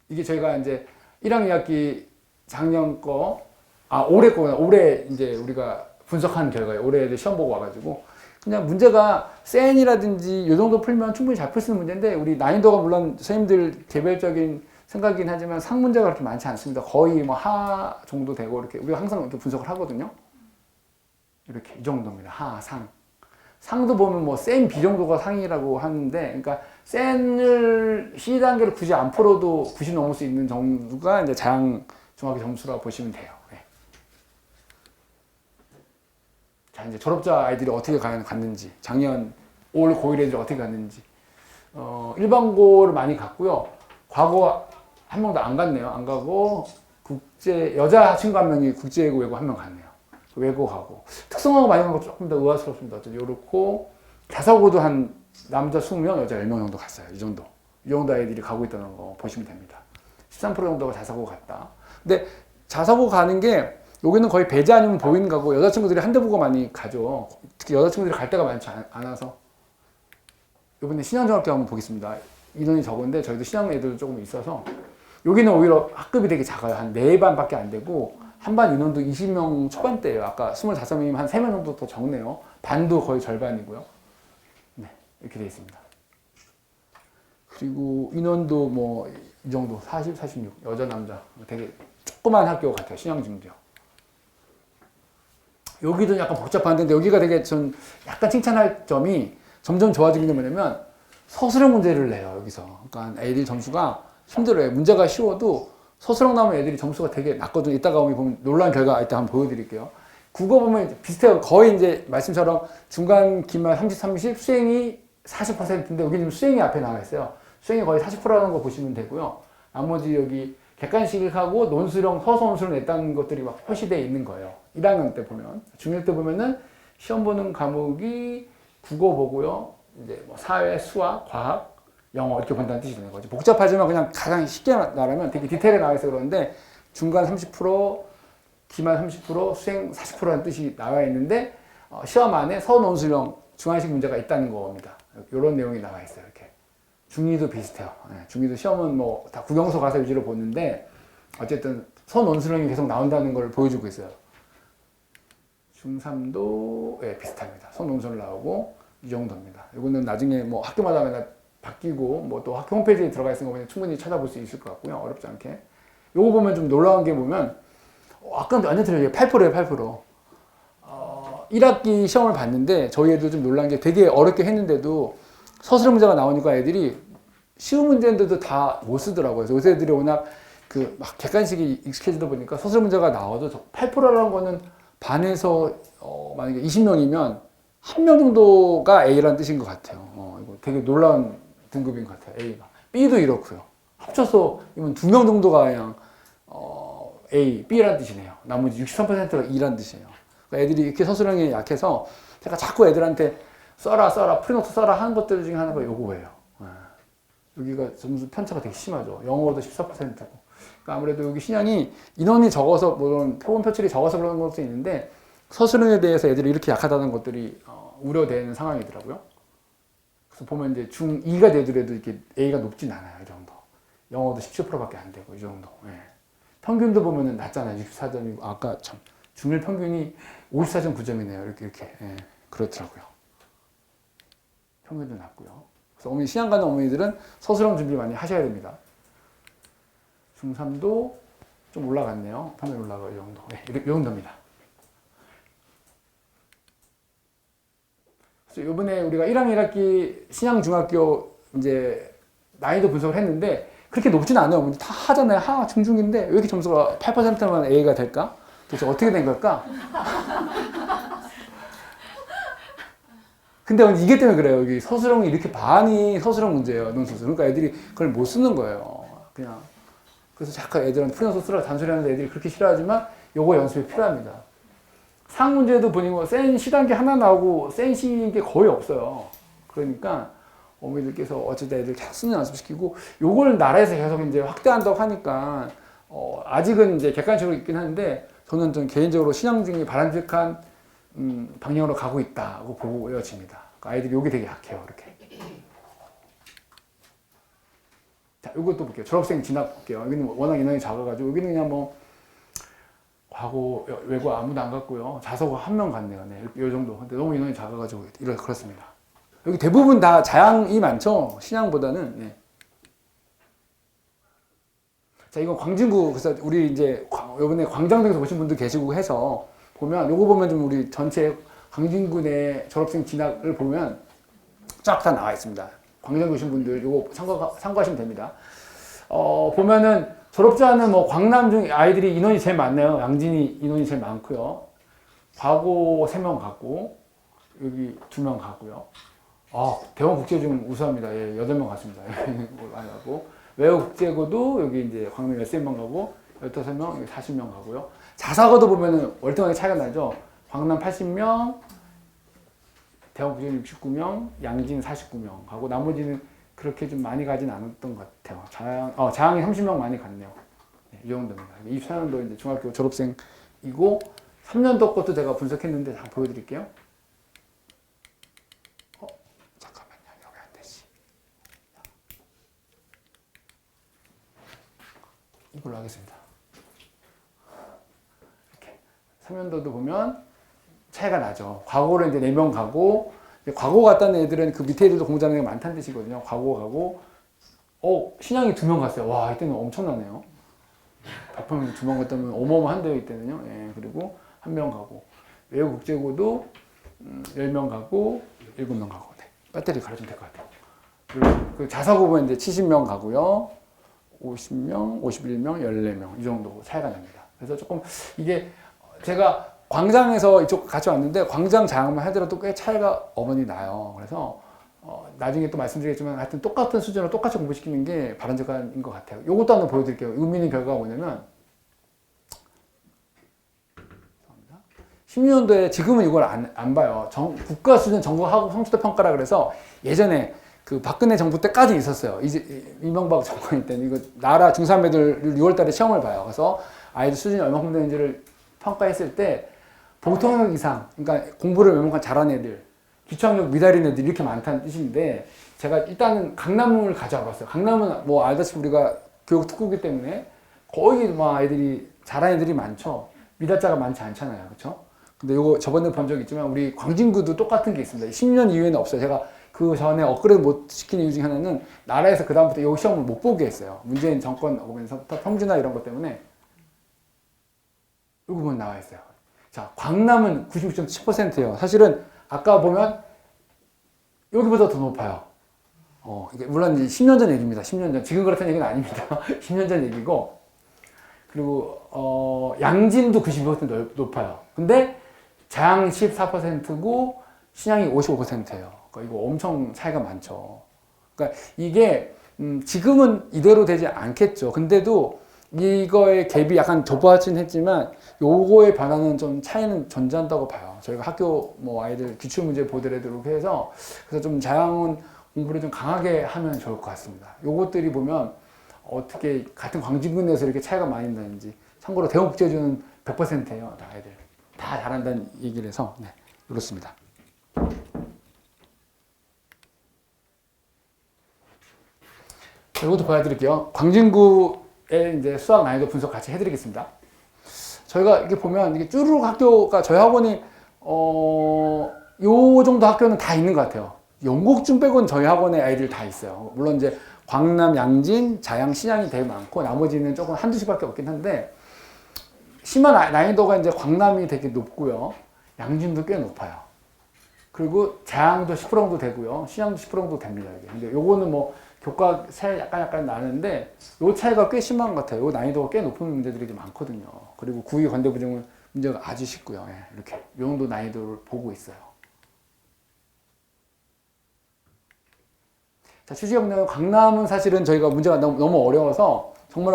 이게 저희가 이제 1학년 2학기 작년 올해 거구나. 올해 이제 우리가 분석한 결과예요. 올해 애들 시험 보고 와가지고. 그냥 문제가 센이라든지 이 정도 풀면 충분히 잘 풀 수 있는 문제인데 우리 난이도가 물론 선생님들 개별적인 생각이긴 하지만 상 문제가 그렇게 많지 않습니다. 거의 하 정도 되고 이렇게 우리가 항상 이렇게 분석을 하거든요. 이렇게 이 정도입니다. 하, 상. 상도 보면 센 B 정도가 상이라고 하는데 그러니까 센을 C 단계를 굳이 안 풀어도 90 넘을 수 있는 정도가 이제 자양 중학교 점수라고 보시면 돼요. 자, 이제 졸업자 아이들이 어떻게 갔는지, 작년 올 고1 애들이 어떻게 갔는지. 일반고를 많이 갔고요. 과거 한 명도 안 갔네요. 안 가고, 여자 친구 한 명이 국제외고 외고 한 명 갔네요. 외고 가고. 특성화고 많이 간 거 조금 더 의아스럽습니다. 어쨌든 요렇고, 자사고도 한 남자 20명, 여자 10명 정도 갔어요. 이 정도. 이 정도 아이들이 가고 있다는 거 보시면 됩니다. 13% 정도가 자사고 갔다. 근데 자사고 가는 게 여기는 거의 배제 아니면 보이는 거고 여자친구들이 한 대 보고 많이 가죠. 특히 여자친구들이 갈 데가 많지 않아서. 이번에 신양중학교 한번 보겠습니다. 인원이 적은데 저희도 신양 애들도 조금 있어서 여기는 오히려 학급이 되게 작아요. 한 4반밖에 안 되고 한 반 인원도 20명 초반대예요. 아까 25명이면 한 3명 정도 더 적네요. 반도 거의 절반이고요. 네, 이렇게 되어 있습니다. 그리고 인원도 뭐 이 정도 40, 46 여자 남자 되게 조그만 학교 같아요. 신양중도요. 여기도 약간 복잡한데 여기가 되게 전 약간 칭찬할 점이 점점 좋아지는 게 뭐냐면 서술형 문제를 내요. 여기서. 그러니까 애들 점수가 힘들어요. 문제가 쉬워도 서술형 나오면 애들이 점수가 되게 낮거든요. 이따가 보면 놀라운 결과 이따 한번 보여드릴게요. 국어 보면 비슷해요. 거의 이제 말씀처럼 중간, 기말 30, 30, 수행이 40%인데 여기는 수행이 앞에 나와 있어요. 수행이 거의 40%라는 거 보시면 되고요. 나머지 여기 객관식하고 논술형, 서술형을 냈다는 것들이 막 표시되어 있는 거예요. 1학년 때 보면. 중1 때 보면은 시험 보는 과목이 국어 보고요. 이제 뭐 사회, 수학, 과학, 영어 이렇게 본다는 뜻이 되는 거죠. 복잡하지만 그냥 가장 쉽게 말하면 되게 디테일에 나와 있어 그러는데 중간 30%, 기말 30%, 수행 40%라는 뜻이 나와 있는데 시험 안에 서논술형 중간식 문제가 있다는 겁니다. 이런 내용이 나와 있어요. 이렇게. 중2도 비슷해요. 네, 중2도 시험은 뭐 다 국영수 가서 위주로 보는데 어쨌든 서논술형이 계속 나온다는 걸 보여주고 있어요. 중3도 예, 비슷합니다. 서논술 나오고 이 정도입니다. 이거는 나중에 뭐 학교마다 맨날 바뀌고 뭐 또 학교 홈페이지에 들어가 있는 거 보면 충분히 찾아볼 수 있을 것 같고요. 어렵지 않게. 요거 보면 좀 놀라운 게 보면 아까 완전 틀려요. 8%예요, 8%. 1학기 시험을 봤는데 저희 애들 좀 놀란 게 되게 어렵게 했는데도 서술형 문제가 나오니까 애들이 쉬운 문제인데도 다 못 쓰더라고요. 그래서 요새 애들이 워낙 그 막 객관식이 익숙해지다 보니까 서술형 문제가 나와도 8%라는 거는 반에서 만약에 20명이면 한 명 정도가 A라는 뜻인 것 같아요. 이거 되게 놀라운 등급인 것 같아요. A가. B도 이렇고요. 합쳐서 이건 2명 정도가 그냥 A, B라는 뜻이네요. 나머지 63%가 E라는 뜻이에요. 그러니까 애들이 이렇게 서술형이 약해서 제가 자꾸 애들한테 써라, 프리노트 써라 하는 것들 중에 하나가 요거예요. 여기가 점수 편차가 되게 심하죠. 영어도 14%고. 그러니까 아무래도 여기 신양이 인원이 적어서, 물론 표본 표출이 적어서 그런 것도 있는데, 서술형에 대해서 애들이 이렇게 약하다는 것들이 우려되는 상황이더라고요. 그래서 보면 이제 중2가 되더라도 이렇게 A가 높진 않아요. 이 정도. 영어도 17%밖에 안 되고, 이 정도. 예. 평균도 보면은 낮잖아요. 64점이고, 아까 참, 중1 평균이 54.9점이네요. 이렇게. 예. 그렇더라고요. 평균도 낮고요. 그래서 어머니, 신양 가는 어머니들은 서술형 준비 많이 하셔야 됩니다. 중3도 좀 올라갔네요. 화면 올라가, 이 정도. 네, 이 정도입니다. 그래서 이번에 우리가 1학년 1학기 신양중학교 이제 난이도 분석을 했는데 그렇게 높진 않아요. 다 하잖아요. 중중인데 왜 이렇게 점수가 8%만 A가 될까? 도대체 어떻게 된 걸까? 근데 이게 때문에 그래요. 여기 서술형이 이렇게 반이 서술형 문제예요. 논술수. 그러니까 애들이 그걸 못 쓰는 거예요. 그냥. 그래서 잠깐 애들한테 풀어서 쓰라고 잔소리 하는데 애들이 그렇게 싫어하지만 요거 연습이 필요합니다. 상 문제도 보니까 센 C단계 하나 나오고 센 C인 게 거의 없어요. 그러니까 어머니들께서 어쨌든 애들 계속 쓰는 연습시키고 요걸 나라에서 계속 이제 확대한다고 하니까 아직은 이제 객관식으로 있긴 한데 저는 좀 개인적으로 신앙중이 바람직한 방향으로 가고 있다고 보여집니다. 그러니까 아이들이 여기 되게 약해요. 이렇게. 자, 이것도 볼게요. 졸업생 진학 볼게요. 여기는 워낙 인원이 작아가지고 여기는 그냥 뭐 과거 외고 아무도 안 갔고요. 자소가 1명 갔네요. 네, 이 정도. 근데 너무 인원이 작아가지고 그렇습니다. 여기 대부분 다 자양이 많죠. 신양보다는. 네. 자, 이건 광진구. 그래서 우리 이제 이번에 광장동에서 오신 분들 계시고 해서 보면 요거 보면 좀 우리 전체 광진구 내 졸업생 진학을 보면 쫙 다 나와 있습니다. 광장에 오신 분들 요거 참고하시면 됩니다. 보면은 졸업자는 뭐 광남 중 아이들이 인원이 제일 많네요. 양진이 인원이 제일 많고요. 과고 3명 갔고 여기 2명 갔고요. 대원국제 중 우수합니다. 예, 8명 갔습니다. 많이 가고 외국국제고도 여기 이제 광남 13명 가고 15명, 여기 40명 가고요. 자사고도 보면은 월등하게 차이가 나죠. 광남 80명, 대원국제 69명, 양진 49명 가고 나머지는 그렇게 좀 많이 가진 않았던 것 같아요. 자양이 30명 많이 갔네요. 네, 이 정도입니다. 24년도 이제 중학교 졸업생 이고 3년도 것도 제가 분석했는데 잠깐 보여드릴게요. 잠깐만요. 여기 안 되지. 이걸로 하겠습니다. 이렇게 3년도도 보면 차이가 나죠. 과거로 이제 4명 가고, 과거 갔다는 애들은 그 밑에 애들도 공부 잘하는 게 많다는 뜻이거든요. 과거 가고, 신양이 2명 갔어요. 와, 이때는 엄청나네요. 100% 2명 갔다면 어마어마한데요, 이때는요. 예, 그리고 1명 가고, 외국 국제고도 10명 가고, 7명 가고. 네. 배터리 갈아주면 될 것 같아요. 그리고 그 자사고는 이제 70명 가고요. 50명, 51명, 14명. 이 정도 차이가 납니다. 그래서 조금 이게 제가 광장에서 이쪽 같이 왔는데 광장 자랑만 하더라도 꽤 차이가 어머니 나요. 그래서 나중에 또 말씀드리겠지만 하여튼 똑같은 수준으로 똑같이 공부시키는 게 바람직한 것 같아요. 요것도 한번 보여드릴게요. 의미 있는 결과가 뭐냐면 16년도에 지금은 이걸 안 봐요. 국가 수준 전국학업 성취도 평가라 그래서 예전에 그 박근혜 정부 때까지 있었어요. 이제 이명박 정권일 때는 이거 나라 중3 애들 6월 달에 시험을 봐요. 그래서 아이들 수준이 얼마큼 되는지를 평가했을 때 보통력 이상, 그러니까 공부를 웬만큼 잘하는 애들, 기초학력 미달인 애들 이렇게 많다는 뜻인데 제가 일단은 강남을 가져와 봤어요. 강남은 뭐 알다시피 우리가 교육 특구이기 때문에 거의 막 애들이 잘하는 애들이 많죠. 미달자가 많지 않잖아요. 그렇죠? 근데 요거 저번에 본 적 있지만 우리 광진구도 똑같은 게 있습니다. 10년 이후에는 없어요. 제가 그 전에 업그레이드 못 시킨 이유 중에 하나는 나라에서 그 다음부터 이 시험을 못 보게 했어요. 문재인 정권 오면서부터 평준화 이런 것 때문에 이 부분 나와 있어요. 자, 광남은 99.7%예요. 사실은 아까 보면 여기보다 더 높아요. 이게 물론 이제 10년 전 얘기입니다. 10년 전. 지금 그렇다는 얘기는 아닙니다. 10년 전 얘기고. 그리고 양진도 92% 높아요. 근데 자양 14%고 신양이 55%예요. 그러니까 이거 엄청 차이가 많죠. 그러니까 이게 지금은 이대로 되지 않겠죠. 근데도 이거의 갭이 약간 좁아지긴 했지만 요거의 변화는 좀 차이는 존재한다고 봐요. 저희가 학교 뭐 아이들 기출문제 보더라도 해서 그래서 좀 자양은 공부를 좀 강하게 하면 좋을 것 같습니다. 요것들이 보면 어떻게 같은 광진구 내에서 이렇게 차이가 많이 나는지. 참고로 대원국제주는 100%예요. 다 아이들 다 잘한다는 얘기를 해서 네, 그렇습니다. 이것도 보여드릴게요. 광진구의 이제 수학 난이도 분석 같이 해드리겠습니다. 저희가 이렇게 보면 이게 쭈루룩 학교가 저희 학원이 요 정도 학교는 다 있는 것 같아요. 영국중 빼고는 저희 학원에 아이들 다 있어요. 물론 이제 광남, 양진, 자양, 신양이 되게 많고 나머지는 조금 한두 시밖에 없긴 한데 심한 난이도가 이제 광남이 되게 높고요. 양진도 꽤 높아요. 그리고 자양도 10% 정도 되고요. 신양도 10% 정도 됩니다. 이게. 근데 요거는 뭐 교과 차이 약간 나는데 요 차이가 꽤 심한 것 같아요. 요 난이도가 꽤 높은 문제들이 많거든요. 그리고 구의 관대부정은 문제가 아주 쉽고요. 예, 이렇게 요 정도 난이도를 보고 있어요. 자, 취지역량 강남은 사실은 저희가 문제가 너무 어려워서 정말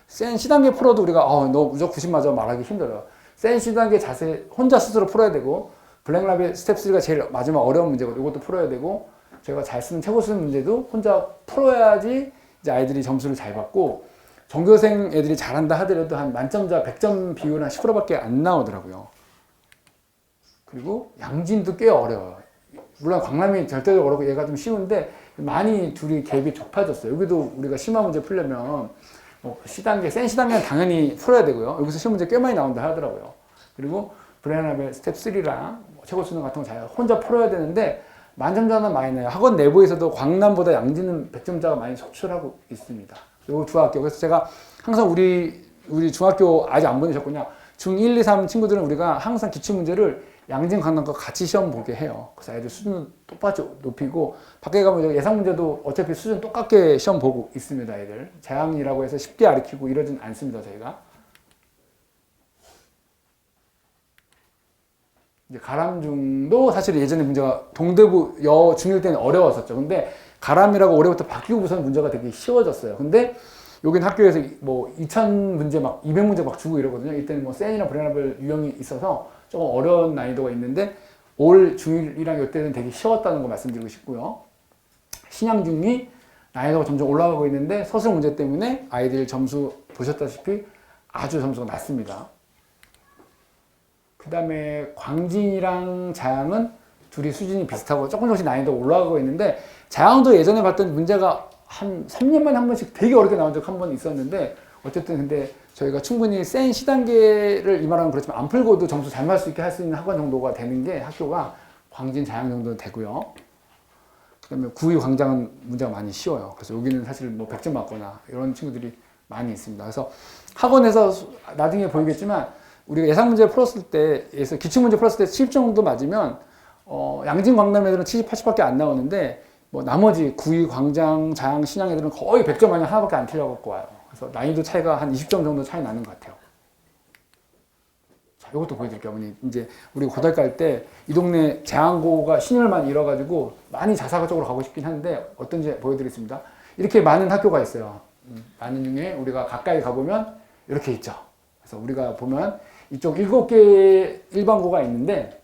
센 C단계 풀어도 우리가 너 무조건 90 맞아 말하기 힘들어요. 센 C단계 자세 혼자 스스로 풀어야 되고 블랙라벨 스텝 3가 제일 마지막 어려운 문제거든요. 이것도 풀어야 되고 제가 잘 쓰는 최고 쓰는 문제도 혼자 풀어야지 이제 아이들이 점수를 잘 받고 전교생 애들이 잘한다 하더라도 한 만점자 100점 비율은 한 10%밖에 안 나오더라고요. 그리고 양진도 꽤 어려워요. 물론 광남이 절대적으로 어렵고 얘가 좀 쉬운데 많이 둘이 갭이 좁아졌어요. 여기도 우리가 심화 문제 풀려면 C단계, 센 C단계는 당연히 풀어야 되고요. 여기서 시험 문제 꽤 많이 나온다 하더라고요. 그리고 블랙라벨 스텝 3랑 최고 수능 같은 거 잘 혼자 풀어야 되는데 만점자는 많이 나요. 학원 내부에서도 광남보다 양진은 100점자가 많이 속출하고 있습니다. 요 두 학교. 그래서 제가 항상 우리 중학교 아직 안 보내셨군요. 중1, 2, 3 친구들은 우리가 항상 기출문제를 양진 강남과 같이 시험 보게 해요. 그래서 애들 수준을 똑같이 높이고 밖에 가면 예상 문제도 어차피 수준 똑같게 시험 보고 있습니다. 애들 자양이라고 해서 쉽게 가르치고 이러진 않습니다. 저희가 이제 가람중도 사실 예전에 문제가 동대부 중1 때는 어려웠었죠. 근데 가람이라고 올해부터 바뀌고부터는 문제가 되게 쉬워졌어요. 근데 여긴 학교에서 뭐 2000 문제 막 200문제 막 주고 이러거든요. 이때는 뭐 센이나 브레나벨 유형이 있어서 조금 어려운 난이도가 있는데 올 중1이랑 이때는 되게 쉬웠다는 거 말씀드리고 싶고요. 신양중이 난이도가 점점 올라가고 있는데 서술 문제 때문에 아이들 점수 보셨다시피 아주 점수가 낮습니다. 그 다음에 광진이랑 자양은 둘이 수준이 비슷하고 조금씩 난이도 올라가고 있는데, 자양도 예전에 봤던 문제가 한 3년 만에 한 번씩 되게 어렵게 나온 적 한 번 있었는데, 어쨌든 근데 저희가 충분히 센 C단계를 이말하면 그렇지만 안 풀고도 점수 잘 맞을 수 있게 할 수 있는 학원 정도가 되는 게 학교가 광진, 자양 정도는 되고요. 그 다음에 구의, 광장은 문제가 많이 쉬워요. 그래서 여기는 사실 뭐 100점 맞거나 이런 친구들이 많이 있습니다. 그래서 학원에서 나중에 보이겠지만 우리가 예상 문제 풀었을 때에서 기출 문제 풀었을 때 70점 정도 맞으면 양진, 광남 애들은 70, 80밖에 안 나오는데 뭐 나머지 구의, 광장, 자양, 신양 애들은 거의 100점 안에 하나밖에 안 틀려갖고 와요. 그래서 난이도 차이가 한 20점 정도 차이 나는 것 같아요. 자, 이것도 보여드릴게요, 어머니. 이제 우리 고등학교 갈 때 이 동네 제한고가 신임을 많이 잃어가지고 많이 자사고 쪽으로 가고 싶긴 한데 어떤지 보여드리겠습니다. 이렇게 많은 학교가 있어요. 많은 중에 우리가 가까이 가보면 이렇게 있죠. 그래서 우리가 보면 이쪽 7개 일반고가 있는데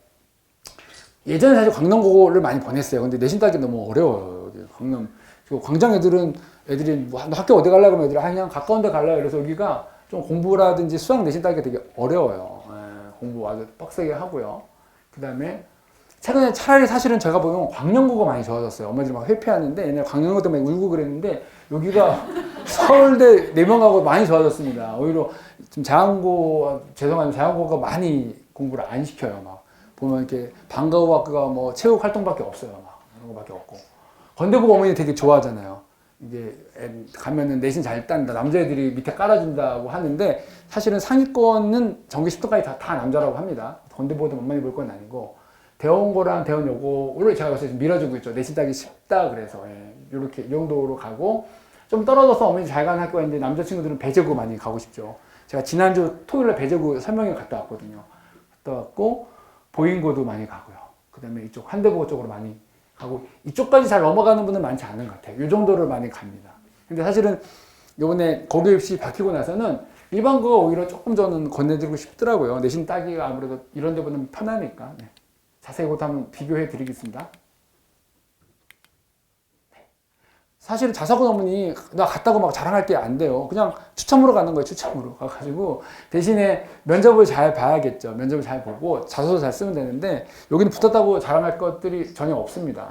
예전에 사실 광남고를 많이 보냈어요. 근데 내신 따기 너무 어려워요. 여기 광남. 그리고 광장 애들이 뭐 학교 어디 가려고 하면 애들이 그냥 가까운 데 가려고. 그래서 여기가 좀 공부라든지 수학 내신 따기가 되게 어려워요. 공부 아주 빡세게 하고요. 그 다음에 최근에 차라리 사실은 제가 보면 광명고가 많이 좋아졌어요. 엄마들이 막 회피하는데 옛날에 광명고 때문에 울고 그랬는데 여기가 서울대 4명하고 많이 좋아졌습니다. 오히려 좀 자양고가 많이 공부를 안 시켜요. 막 보면 이렇게 방과후학교가 뭐 체육 활동밖에 없어요. 막 이런 거밖에 없고. 건대부가 어머니 되게 좋아하잖아요. 이게 가면은 내신 잘 딴다, 남자애들이 밑에 깔아준다고 하는데 사실은 상위권은 전교 10등까지 다 남자라고 합니다. 건대보다 만만히 볼 건 아니고 대원고랑 대원여고를 제가 요새 밀어주고 있죠. 내신 따기 쉽다 그래서 이렇게 이 정도로 가고, 좀 떨어져서 어머니 잘 가는 학교가 있는데 남자친구들은 배제고 많이 가고 싶죠. 제가 지난주 토요일에 배제고 설명회 갔다 왔거든요. 갔다 왔고 보인고도 많이 가고요. 그 다음에 이쪽 한대보고 쪽으로 많이 가고, 이쪽까지 잘 넘어가는 분은 많지 않은 것 같아요. 이 정도를 많이 갑니다. 근데 사실은 요번에 고교 입시 바뀌고 나서는 일반고가 오히려 조금 저는 권해드리고 싶더라고요. 내신 따기가 아무래도 이런 데보다는 편하니까. 네. 자세히 그것도 한번 비교해 드리겠습니다. 사실은 자사고 어머니 나 갔다고 막 자랑할 게 안 돼요. 그냥 추첨으로 가는 거예요. 추첨으로 가가지고 대신에 면접을 잘 봐야겠죠. 면접을 잘 보고 자소서 잘 쓰면 되는데 여기는 붙었다고 자랑할 것들이 전혀 없습니다.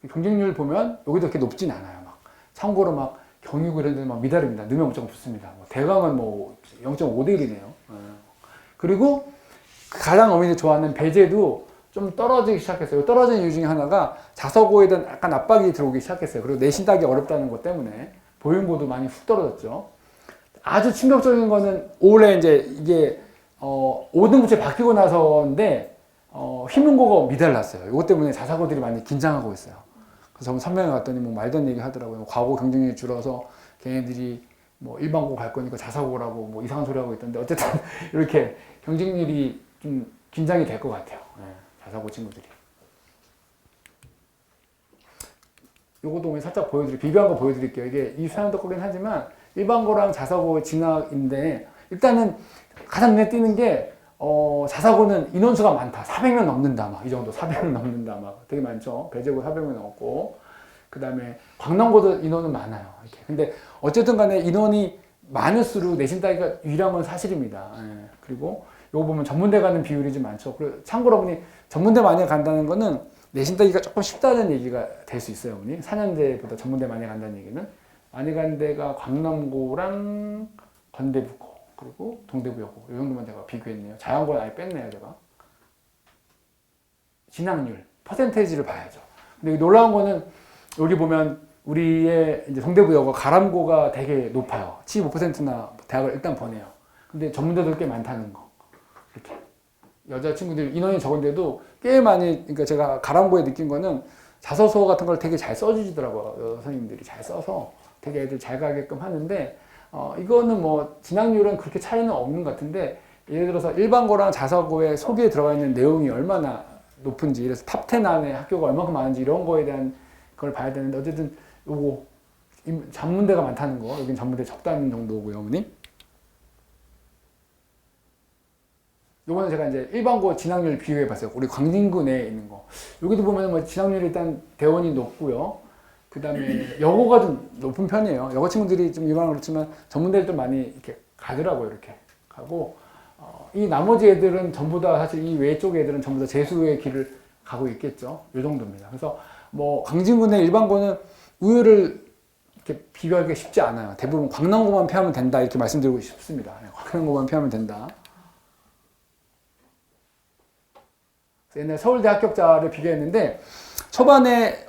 경쟁률 보면 여기도 그렇게 높진 않아요. 막 참고로 막 경희고 이런 데는 막 미달입니다. 넣으면 5점 붙습니다. 대강은 뭐 0.5대 1이네요. 그리고 가장 어머니 좋아하는 배제도 좀 떨어지기 시작했어요. 떨어진 이유 중에 하나가 자서고에 대한 약간 압박이 들어오기 시작했어요. 그리고 내신 따기 어렵다는 것 때문에 보인고도 많이 훅 떨어졌죠. 아주 충격적인 거는 올해 이제 이게 5등급제 바뀌고 나서인데 희문고가 미달났어요. 이것 때문에 자사고들이 많이 긴장하고 있어요. 그래서 선명히 갔더니 뭐 말도 안 얘기 하더라고요. 과거 경쟁률이 줄어서 걔네들이 뭐 일반고 갈 거니까 자사고라고 뭐 이상한 소리 하고 있던데, 어쨌든 이렇게 경쟁률이 좀 긴장이 될 것 같아요. 자사고 친구들이. 요것도 살짝 비교한 거 보여드릴게요. 이게 이 수양도 거긴 하지만 일반고랑 자사고 진학인데, 일단은 가장 눈에 띄는 게 자사고는 인원수가 많다. 400명 넘는다. 막 이 정도 400명 넘는다. 막 되게 많죠. 배제고 400명 넘었고, 그 다음에 광남고도 인원은 많아요. 이렇게. 근데 어쨌든 간에 인원이 많을수록 내신 따기가 유리한 건 사실입니다. 그리고 요거 보면 전문대 가는 비율이 좀 많죠. 그리고 참고로 보니 전문대 많이 간다는 거는 내신 따기가 조금 쉽다는 얘기가 될 수 있어요. 어머니 4년제보다 전문대 많이 간다는 얘기는, 많이 간 데가 광남고랑 건대부고 그리고 동대구여고, 이 정도만 제가 비교했네요. 자양고는 아예 뺐네요, 제가. 진학률 퍼센테이지를 봐야죠. 근데 놀라운 거는 여기 보면 우리의 이제 동대구여고 가람고가 되게 높아요. 75%나 대학을 일단 보내요. 근데 전문대도 꽤 많다는 거. 이렇게 여자친구들 인원이 적은데도 꽤 많이, 그러니까 제가 가람고에 느낀 거는 자소서 같은 걸 되게 잘 써주시더라고요. 선생님들이 잘 써서 되게 애들 잘 가게끔 하는데, 이거는 뭐 진학률은 그렇게 차이는 없는 것 같은데, 예를 들어서 일반고랑 자사고에 소개에 들어가 있는 내용이 얼마나 높은지, 그래서 탑10 안에 학교가 얼마큼 많은지 이런 거에 대한 걸 봐야 되는데, 어쨌든 요거 전문대가 많다는 거, 여긴 전문대 적다는 정도고요, 어머니. 요거는 제가 이제 일반고 진학률 비교해 봤어요. 우리 광진구 내에 있는 거. 여기도 보면 뭐 진학률이 일단 대원이 높고요. 그 다음에 여고가 좀 높은 편이에요. 여고 친구들이 좀 이만 그렇지만 전문대를 좀 많이 이렇게 가더라고요. 이렇게 가고, 이 나머지 애들은 전부 다 사실 이 외쪽 애들은 전부 다 재수의 길을 가고 있겠죠. 이 정도입니다. 그래서 뭐 강진군의 일반고는 우열을 이렇게 비교하기가 쉽지 않아요. 대부분 광남고만 피하면 된다 이렇게 말씀드리고 싶습니다. 광남고만 피하면 된다. 옛날 서울대 합격자를 비교했는데 초반에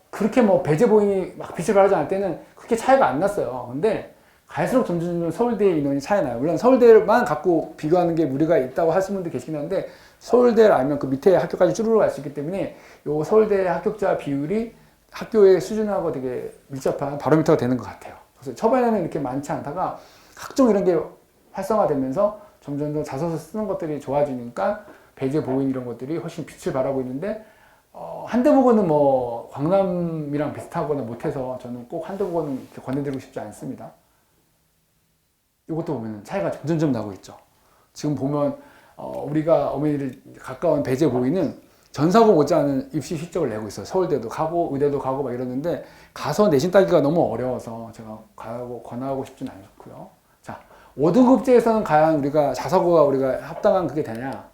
그렇게 뭐 배제 보인이 막 빛을 발하지 않을 때는 그렇게 차이가 안 났어요. 근데 갈수록 점점 서울대 인원이 차이 나요. 물론 서울대만 갖고 비교하는 게 무리가 있다고 하시는 분들 계시긴 한데 서울대를 알면 그 밑에 학교까지 쭈르르 갈 수 있기 때문에 요 서울대 합격자 비율이 학교의 수준하고 되게 밀접한 바로미터가 되는 것 같아요. 그래서 초반에는 이렇게 많지 않다가 학종 이런 게 활성화되면서 점점 더 자소서 쓰는 것들이 좋아지니까 배제 보인 이런 것들이 훨씬 빛을 발하고 있는데 한대보고는 뭐 광남이랑 비슷하거나 못해서 저는 꼭 한대보고는 이렇게 권해드리고 싶지 않습니다. 이것도 보면 차이가 점점 나고 있죠. 지금 보면 우리가 어머니들이 가까운 배제 보이는 전사고 못지않은 입시 실적을 내고 있어요. 서울대도 가고 의대도 가고 막 이러는데 가서 내신 따기가 너무 어려워서 제가 권하고 싶지는 않고요. 자, 5등급제에서는 과연 우리가 자사고가 우리가 합당한 그게 되냐?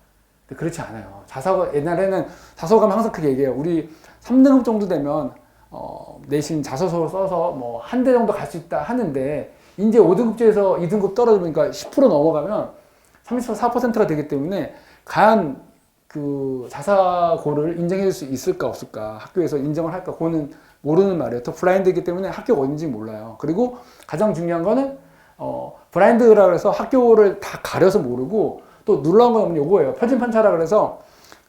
근데 그렇지 않아요. 자사고 옛날에는 자사고 가면 항상 그렇게 얘기해요. 우리 3등급 정도 되면 내신 자소서를 써서 뭐 한 대 정도 갈 수 있다 하는데 이제 5등급제에서 2등급 떨어지니까 10% 넘어가면 34%가 되기 때문에 과연 그 자사고를 인정해 줄 수 있을까 없을까 학교에서 인정을 할까 그거는 모르는 말이에요. 더 블라인드이기 때문에 학교가 어딘지 몰라요. 그리고 가장 중요한 거는 블라인드라 그래서 학교를 다 가려서 모르고 또 놀라운 건 요거예요. 표준 편차라 그래서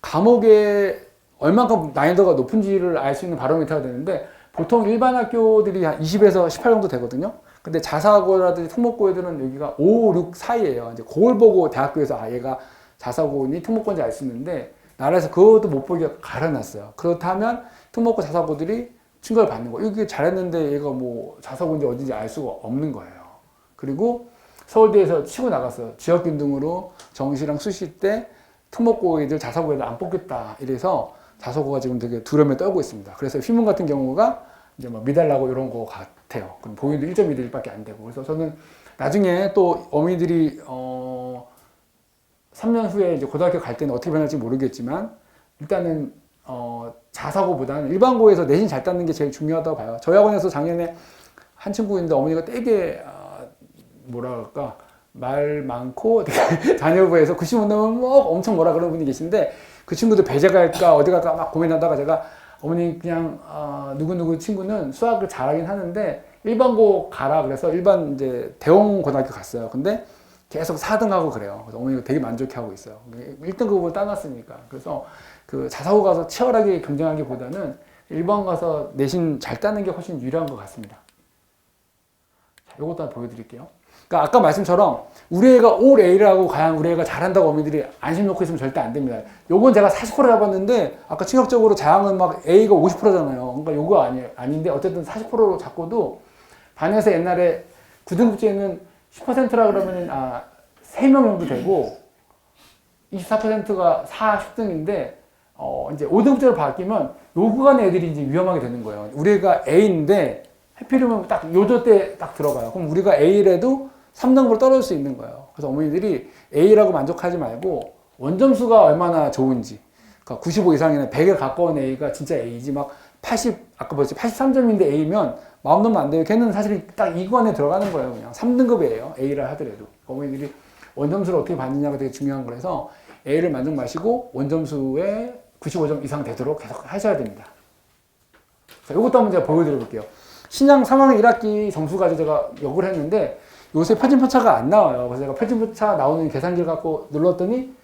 과목에 얼만큼 난이도가 높은지를 알 수 있는 바로미터가 되는데 보통 일반 학교들이 한 20에서 18 정도 되거든요. 근데 자사고라든지 특목고 애들은 여기가 5, 6 사이에요. 이제 그걸 보고 대학교에서 얘가 자사고니 특목고인지 알 수 있는데 나라에서 그것도 못 보게 가려놨어요. 그렇다면 특목고 자사고들이 충격을 받는 거예요. 이게 잘했는데 얘가 뭐 자사고인지 어딘지 알 수가 없는 거예요. 그리고 서울대에서 치고 나갔어요. 지역균등으로 정시랑 수시 때 특목고 애들 자사고 애들 안 뽑겠다 이래서 자사고가 지금 되게 두려움에 떨고 있습니다. 그래서 휘문 같은 경우가 이제 뭐 미달나고 이런 거 같아요. 그럼 보인도 1.1일밖에 안 되고. 그래서 저는 나중에 또 어머니들이 3년 후에 이제 고등학교 갈 때는 어떻게 변할지 모르겠지만 일단은 자사고보다는 일반고에서 내신 잘 따는 게 제일 중요하다고 봐요. 저희 학원에서 작년에 한 친구 있는데 어머니가 되게 뭐라 그럴까 말 많고 자녀부에서 90원 넘으면 뭐 엄청 뭐라 그러는 분이 계신데 그 친구도 배제 갈까 어디 갈까 막 고민하다가 제가 어머니 그냥 누구누구 친구는 수학을 잘하긴 하는데 일반고 가라 그래서 일반 이제 대형 고등학교 갔어요. 근데 계속 4등하고 그래요. 그래서 어머니가 되게 만족해하고 있어요. 1등급을 따놨으니까. 그래서 그 자사고 가서 치열하게 경쟁하기보다는 일반 가서 내신 잘 따는 게 훨씬 유리한 것 같습니다. 자, 이것도 하나 보여드릴게요. 그러니까 아까 말씀처럼 우리 애가 올 A라고 과연 우리 애가 잘한다고 어머니들이 안심 놓고 있으면 절대 안 됩니다. 요건 제가 40% 잡았는데 아까 충격적으로 자양은 막 A가 50%잖아요. 그러니까 요거 아닌데 어쨌든 40%로 잡고도 반에서 옛날에 9등급제는 10%라 그러면 3명 정도 되고 24%가 4, 10등인데 이제 5등급제로 바뀌면 요 구간의 애들이 이제 위험하게 되는 거예요. 우리 애가 A인데 해필이면 딱 요저 때 딱 들어가요. 그럼 우리가 A라도 3등급으로 떨어질 수 있는 거예요. 그래서 어머니들이 A라고 만족하지 말고 원점수가 얼마나 좋은지. 그러니까 95 이상이나 100에 가까운 A가 진짜 A지 막 80, 아까 뭐지 83점인데 A면 마음 놓으면 안 돼요. 걔는 사실 딱 이 구간에 들어가는 거예요. 그냥 3등급이에요. A라 하더라도. 어머니들이 원점수를 어떻게 받느냐가 되게 중요한 거라서 A를 만족 마시고 원점수에 95점 이상 되도록 계속 하셔야 됩니다. 자, 이것도 한번 제가 보여드려 볼게요. 신양 3학년 1학기 점수 가지고 제가 역을 했는데 요새 표준 편차가 안 나와요. 그래서 제가 표준 편차 나오는 계산기를 갖고 눌렀더니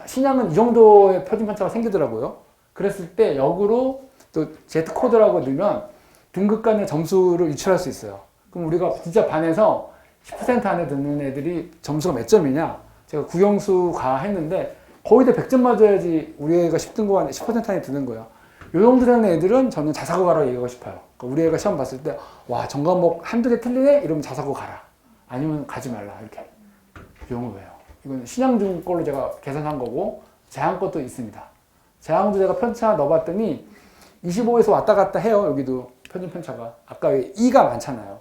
신양은 이 정도의 표준 편차가 생기더라고요. 그랬을 때 역으로 또 Z 코드라고 넣으면 등급 간의 점수를 유출할 수 있어요. 그럼 우리가 진짜 반에서 10% 안에 드는 애들이 점수가 몇 점이냐? 제가 국영수 과 했는데 거의 다 100점 맞아야지 우리 애가 10등급 안에 10% 안에 드는 거예요. 요 정도 되는 애들은 저는 자사고 가라고 얘기하고 싶어요. 그러니까 우리 애가 시험 봤을 때, 와, 전과목 한두 개 틀리네? 이러면 자사고 가라. 아니면 가지 말라. 이렇게. 이런 거예요. 이건 신양중 걸로 제가 계산한 거고, 재앙 것도 있습니다. 재앙도 제가 편차 넣어봤더니 25에서 왔다 갔다 해요. 여기도 표준 편차가. 아까 2가 많잖아요.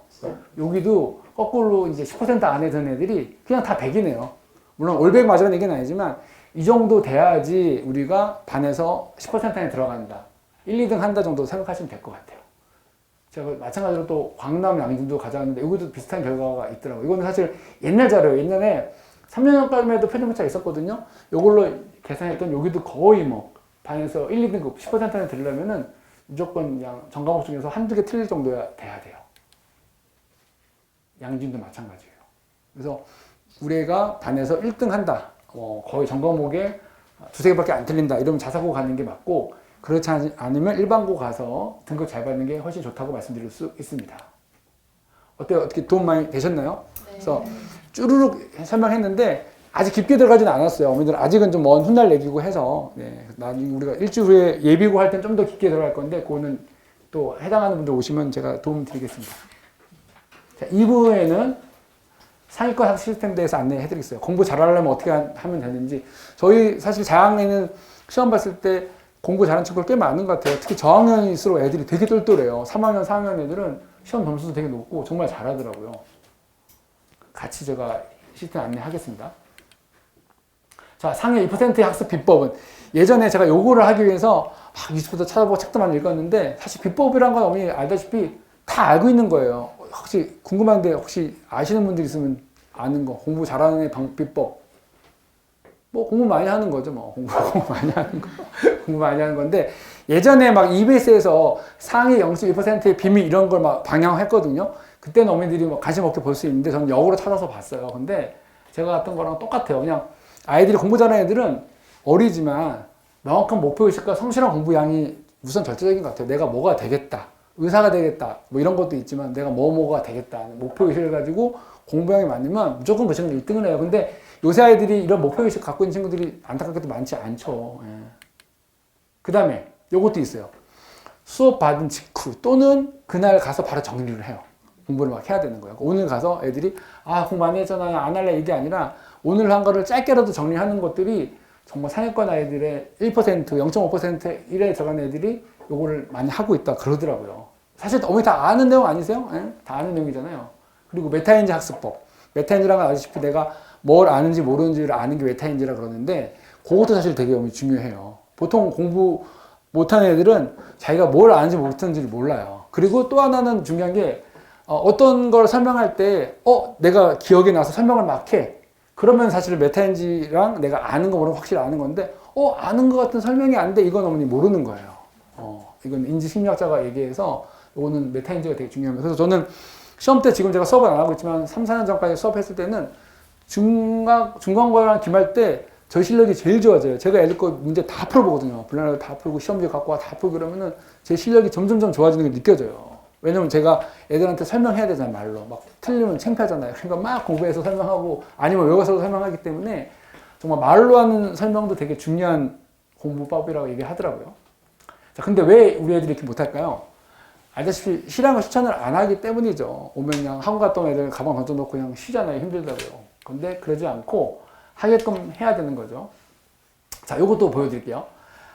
여기도 거꾸로 이제 10% 안에 든 애들이 그냥 다 100이네요. 물론 올 100 맞으라는 얘기는 아니지만 이 정도 돼야지 우리가 반에서 10% 안에 들어간다. 1, 2등 한다 정도 생각하시면 될 것 같아요. 제가 마찬가지로 또 광남 양진도 가져왔는데 여기도 비슷한 결과가 있더라고요. 이거는 사실 옛날 자료예요. 옛날에 3년 전까지도 편입차가 있었거든요. 이걸로 계산했던 여기도 거의 뭐 반에서 1, 2등급 10% 안에 들으려면은 무조건 그냥 전 과목 중에서 한두 개 틀릴 정도야 돼야 돼요. 양진도 마찬가지예요. 그래서 우리 애가 반에서 1등 한다. 거의 전 과목에 두세 개밖에 안 틀린다. 이러면 자사고 가는 게 맞고, 그렇지 않으면 일반고 가서 등급 잘 받는 게 훨씬 좋다고 말씀드릴 수 있습니다. 어때요? 어떻게 도움 많이 되셨나요? 네. 그래서 쭈루룩 설명했는데 아직 깊게 들어가지는 않았어요. 어머니들 아직은 좀 먼 훗날 얘기고 해서 나중에 우리가 일주일 후에 예비고 할 땐 좀 더 깊게 들어갈 건데 그거는 또 해당하는 분들 오시면 제가 도움 드리겠습니다. 자, 2부에는 상위권 학습 시스템에 대해서 안내해 드리겠어요. 공부 잘하려면 어떻게 하면 되는지. 저희 사실 자학년에는 시험 봤을 때 공부 잘하는 친구가 꽤 많은 것 같아요. 특히 저학년일수록 애들이 되게 똘똘해요. 3학년, 4학년 애들은 시험 점수도 되게 높고 정말 잘하더라고요. 같이 제가 시스템 안내하겠습니다. 자, 상위 2%의 학습 비법은, 예전에 제가 요거를 하기 위해서 막 유튜브도 찾아보고 책도 많이 읽었는데 사실 비법이란 건 어머니 알다시피 다 알고 있는 거예요. 혹시 궁금한데 혹시 아시는 분들 있으면 아는 거, 공부 잘하는 애 비법. 뭐 공부 많이 하는 거죠. 뭐 공부 많이 하는 거. 공부 많이 하는 건데, 예전에 막 EBS에서 상위 0.1%의 비밀 이런 걸 막 방영했거든요. 그때는 어머니들이 뭐 관심 없게 볼 수 있는데 저는 역으로 찾아서 봤어요. 근데 제가 했던 거랑 똑같아요. 그냥 아이들이 공부 잘하는 애들은 어리지만 명확한 목표의식과 성실한 공부량이 우선 절대적인 것 같아요. 내가 뭐가 되겠다. 의사가 되겠다. 뭐 이런 것도 있지만 내가 뭐가 되겠다. 목표의식을 가지고 공부량이 많으면 무조건 그 친구는 1등을 해요. 근데 요새 아이들이 이런 목표의식 갖고 있는 친구들이 안타깝게도 많지 않죠. 예. 그 다음에 요것도 있어요. 수업 받은 직후 또는 그날 가서 바로 정리를 해요. 공부를 막 해야 되는 거예요. 오늘 가서 애들이 공부 많이 했잖아요. 안 할래 이게 아니라 오늘 한 거를 짧게라도 정리하는 것들이 정말 상위권 아이들의 1%, 0.5% 1에 들어간 애들이 요거를 많이 하고 있다 그러더라고요. 사실 어머니 다 아는 내용 아니세요? 예? 다 아는 내용이잖아요. 그리고 메타인지 학습법. 메타인지라는 건 아시다시피 내가 뭘 아는지 모르는지를 아는 게 메타인지라 그러는데 그것도 사실 되게 중요해요. 보통 공부 못하는 애들은 자기가 뭘 아는지 못하는지를 몰라요. 그리고 또 하나는 중요한 게 어떤 걸 설명할 때 내가 기억이 나서 설명을 막 해. 그러면 사실 메타인지랑 내가 아는 거 모르면 확실히 아는 건데 아는 것 같은 설명이 안 돼. 이건 어머니 모르는 거예요. 이건 인지심리학자가 얘기해서 이거는 메타인지가 되게 중요합니다. 그래서 저는 시험 때 지금 제가 수업을 안 하고 있지만 3, 4년 전까지 수업했을 때는 중간고사랑 기말 때 저희 실력이 제일 좋아져요. 제가 애들 거 문제 다 풀어보거든요. 분란을 다 풀고 시험지 갖고 와 다 풀고 그러면은 제 실력이 점점점 좋아지는 게 느껴져요. 왜냐면 제가 애들한테 설명해야 되잖아요. 말로. 막 틀리면 창피하잖아요. 그러니까 막 공부해서 설명하고 아니면 외워서 설명하기 때문에 정말 말로 하는 설명도 되게 중요한 공부법이라고 얘기하더라고요. 자, 근데 왜 우리 애들이 이렇게 못할까요? 알다시피 쉬라는 추천을 안 하기 때문이죠. 오면 그냥 학원 갔다 온 애들 가방 던져놓고 그냥 쉬잖아요. 힘들다고요. 근데 그러지 않고 하게끔 해야 되는 거죠. 자, 요것도 보여드릴게요.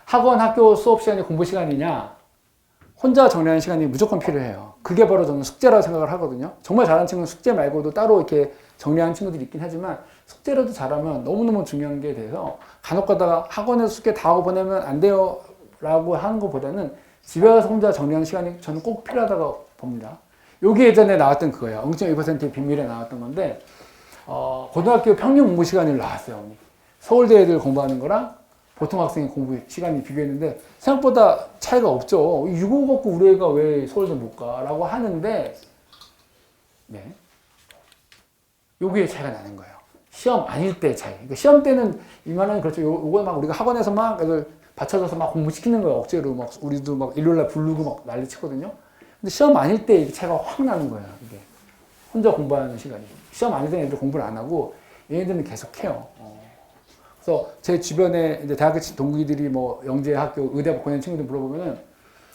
학원, 학교 수업 시간이 공부 시간이냐? 혼자 정리하는 시간이 무조건 필요해요. 그게 바로 저는 숙제라고 생각을 하거든요. 정말 잘하는 친구는 숙제 말고도 따로 이렇게 정리하는 친구들이 있긴 하지만 숙제라도 잘하면 너무너무 중요한 게 돼서 간혹 가다가 학원에서 숙제 다 하고 보내면 안 돼요 라고 하는 것보다는 집에 가서 혼자 정리하는 시간이 저는 꼭 필요하다고 봅니다. 요게 예전에 나왔던 그거예요. 0.2%의 비밀에 나왔던 건데 고등학교 평균 공부 시간을 나왔어요. 서울대 애들 공부하는 거랑 보통 학생의 공부 시간이 비교했는데 생각보다 차이가 없죠. 이거 갖고 우리 애가 왜 서울대 못 가라고 하는데 요게 차이가 나는 거예요. 시험 아닐 때 차이. 그러니까 시험 때는 이만한 그렇죠. 요거 막 우리가 학원에서 막 애들 받쳐줘서 막 공부시키는 거예요. 억지로 막 우리도 막 일요일날 부르고 막 난리 치거든요. 근데 시험 아닐 때 차이가 확 나는 거예요. 이게 혼자 공부하는 시간이. 시험 아닐 때 애들 공부를 안 하고 얘네들은 계속 해요. 그래서 제 주변에 이제 대학교 동기들이 뭐 영재 학교 의대 보내는 친구들 물어보면은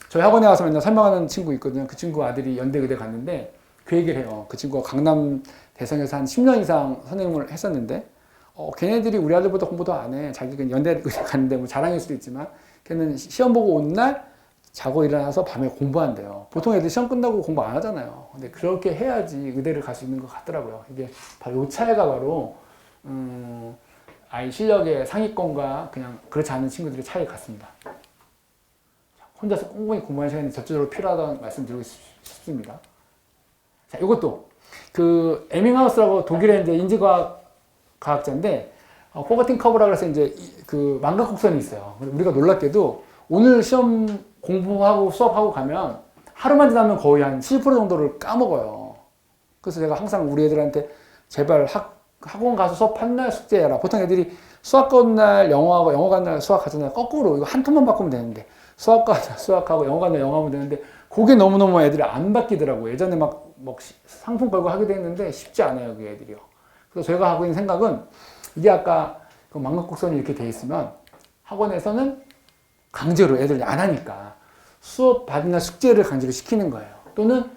저희 학원에 와서 맨날 설명하는 친구 있거든요. 그 친구 아들이 연대 의대 갔는데 그 얘기를 해요. 그 친구가 강남 대성에서 한 10년 이상 선생님을 했었는데 걔네들이 우리 아들보다 공부도 안 해. 자기가 연대 의대 갔는데 뭐 자랑일 수도 있지만 걔는 시험 보고 온 날 자고 일어나서 밤에 공부한대요. 보통 애들 시험 끝나고 공부 안 하잖아요. 근데 그렇게 해야지 의대를 갈 수 있는 것 같더라고요. 이게 바로 이 차이가 바로 아이 실력의 상위권과 그냥 그렇지 않은 친구들의 차이 같습니다. 혼자서 꼼꼼히 공부하는 시간이 전적으로 필요하다는 말씀 드리고 싶습니다. 자, 이것도 그 에밍하우스라고 독일의 이제 인지과학 과학자인데 포거팅 커브라고 해서 이제 그 망각곡선이 있어요. 우리가 놀랍게도 오늘 시험 공부하고 수업하고 가면 하루만 지나면 거의 한 70% 정도를 까먹어요. 그래서 제가 항상 우리 애들한테 제발 학원 가서 수업한 날 숙제해라. 보통 애들이 수학 가는 날 영어하고 영어 가는 날 수학 하잖아요. 거꾸로 이거 한 톤만 바꾸면 되는데 수학 가는 날 수학하고 영어 가는 날 영어 하면 되는데 그게 너무너무 애들이 안 바뀌더라고요. 예전에 막 상품 걸고 하기도 했는데 쉽지 않아요. 그 애들이요. 그래서 저희가 하고 있는 생각은 이게 아까 그 망각곡선이 이렇게 돼 있으면 학원에서는 강제로 애들 안 하니까 수업 받은 날 숙제를 강제로 시키는 거예요. 또는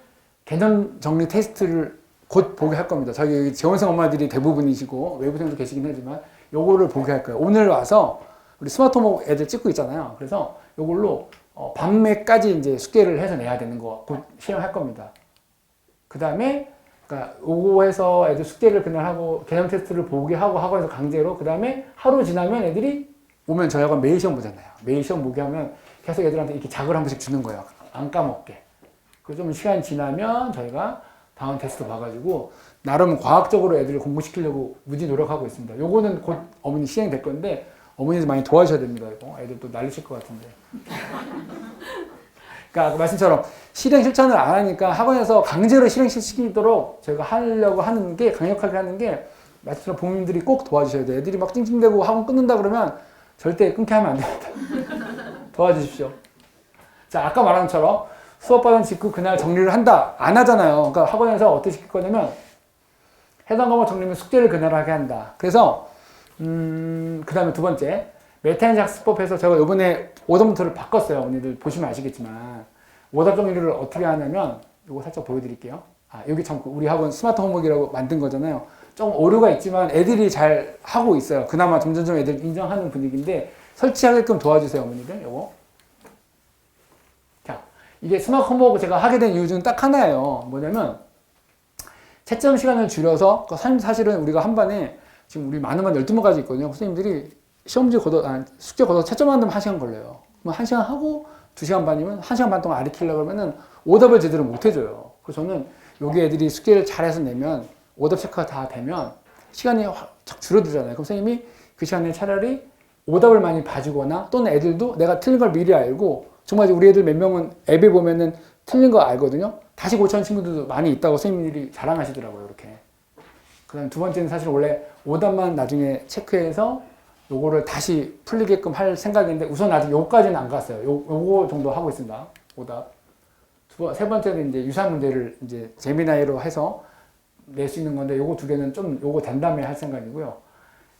개념 정리 테스트를 곧 보게 할 겁니다. 저희 재원생 엄마들이 대부분이시고 외부생도 계시긴 하지만 요거를 보게 할 거예요. 오늘 와서 우리 스마트홈 애들 찍고 있잖아요. 그래서 요걸로 밤에까지 이제 숙제를 해서 내야 되는 거 곧 시행할 겁니다. 그 다음에 그러니까 요거 해서 애들 숙제를 그날 하고 개념 테스트를 보게 하고 학원에서 강제로 그 다음에 하루 지나면 애들이 오면 저희 학원 매일 시험 보잖아요. 매일 시험 보게 하면 계속 애들한테 이렇게 작을 한 번씩 주는 거예요. 안 까먹게. 그 좀 시간 지나면 저희가 다음 테스트 봐가지고 나름 과학적으로 애들을 공부시키려고 무지 노력하고 있습니다. 요거는 곧 어머니 시행될 건데 어머니도 많이 도와주셔야 됩니다. 이거 애들 또 난리칠 것 같은데. 그러니까 말씀처럼 실행 실천을 안 하니까 학원에서 강제로 실행시키도록 저희가 하려고 하는 게 강력하게 하는 게 말씀처럼 부모님들이 꼭 도와주셔야 돼요. 애들이 막 찡찡대고 학원 끊는다 그러면 절대 끊게 하면 안 됩니다. 도와주십시오. 자, 아까 말한 것처럼 수업 받은 직후 그날 정리를 한다. 안 하잖아요. 그러니까 학원에서 어떻게 시킬 거냐면 해당 과목 정리면 숙제를 그날 하게 한다. 그래서 그 다음에 두 번째 메타인지 학습법에서 제가 이번에 오답노트를 바꿨어요. 언니들 보시면 아시겠지만 오답 정리를 어떻게 하냐면 이거 살짝 보여드릴게요. 여기 참 우리 학원 스마트 홈워크라고 만든 거잖아요. 좀 오류가 있지만 애들이 잘 하고 있어요. 그나마 점점점 애들 인정하는 분위기인데 설치하게끔 도와주세요, 어머니들. 요거. 자, 이게 스마트 홈워크 제가 하게 된 이유 중 딱 하나예요. 뭐냐면 채점 시간을 줄여서 사실은 우리가 한 반에 지금 우리 많은 반 12번까지 있거든요. 선생님들이 시험지 숙제 걷어 채점하는 데만 1시간 걸려요. 그럼 1시간 하고 2시간 반이면 1시간 반 동안 가르치려고 그러면은 오답을 제대로 못 해줘요. 그래서 저는 여기 애들이 숙제를 잘해서 내면 오답 체크가 다 되면 시간이 확 줄어들잖아요. 그럼 선생님이 그 시간에 차라리 오답을 많이 봐주거나 또는 애들도 내가 틀린 걸 미리 알고 정말 우리 애들 몇 명은 앱에 보면은 틀린 거 알거든요. 다시 고치는 친구들도 많이 있다고 선생님들이 자랑하시더라고요. 이렇게. 그 다음 두 번째는 사실 원래 오답만 나중에 체크해서 요거를 다시 풀리게끔 할 생각인데 우선 아직 요거까지는 안 갔어요. 요거 정도 하고 있습니다. 오답. 세 번째는 이제 유사 문제를 이제 제미나이로 해서 낼 수 있는 건데 요거 두 개는 좀 요거 된 다음에 할 생각이고요.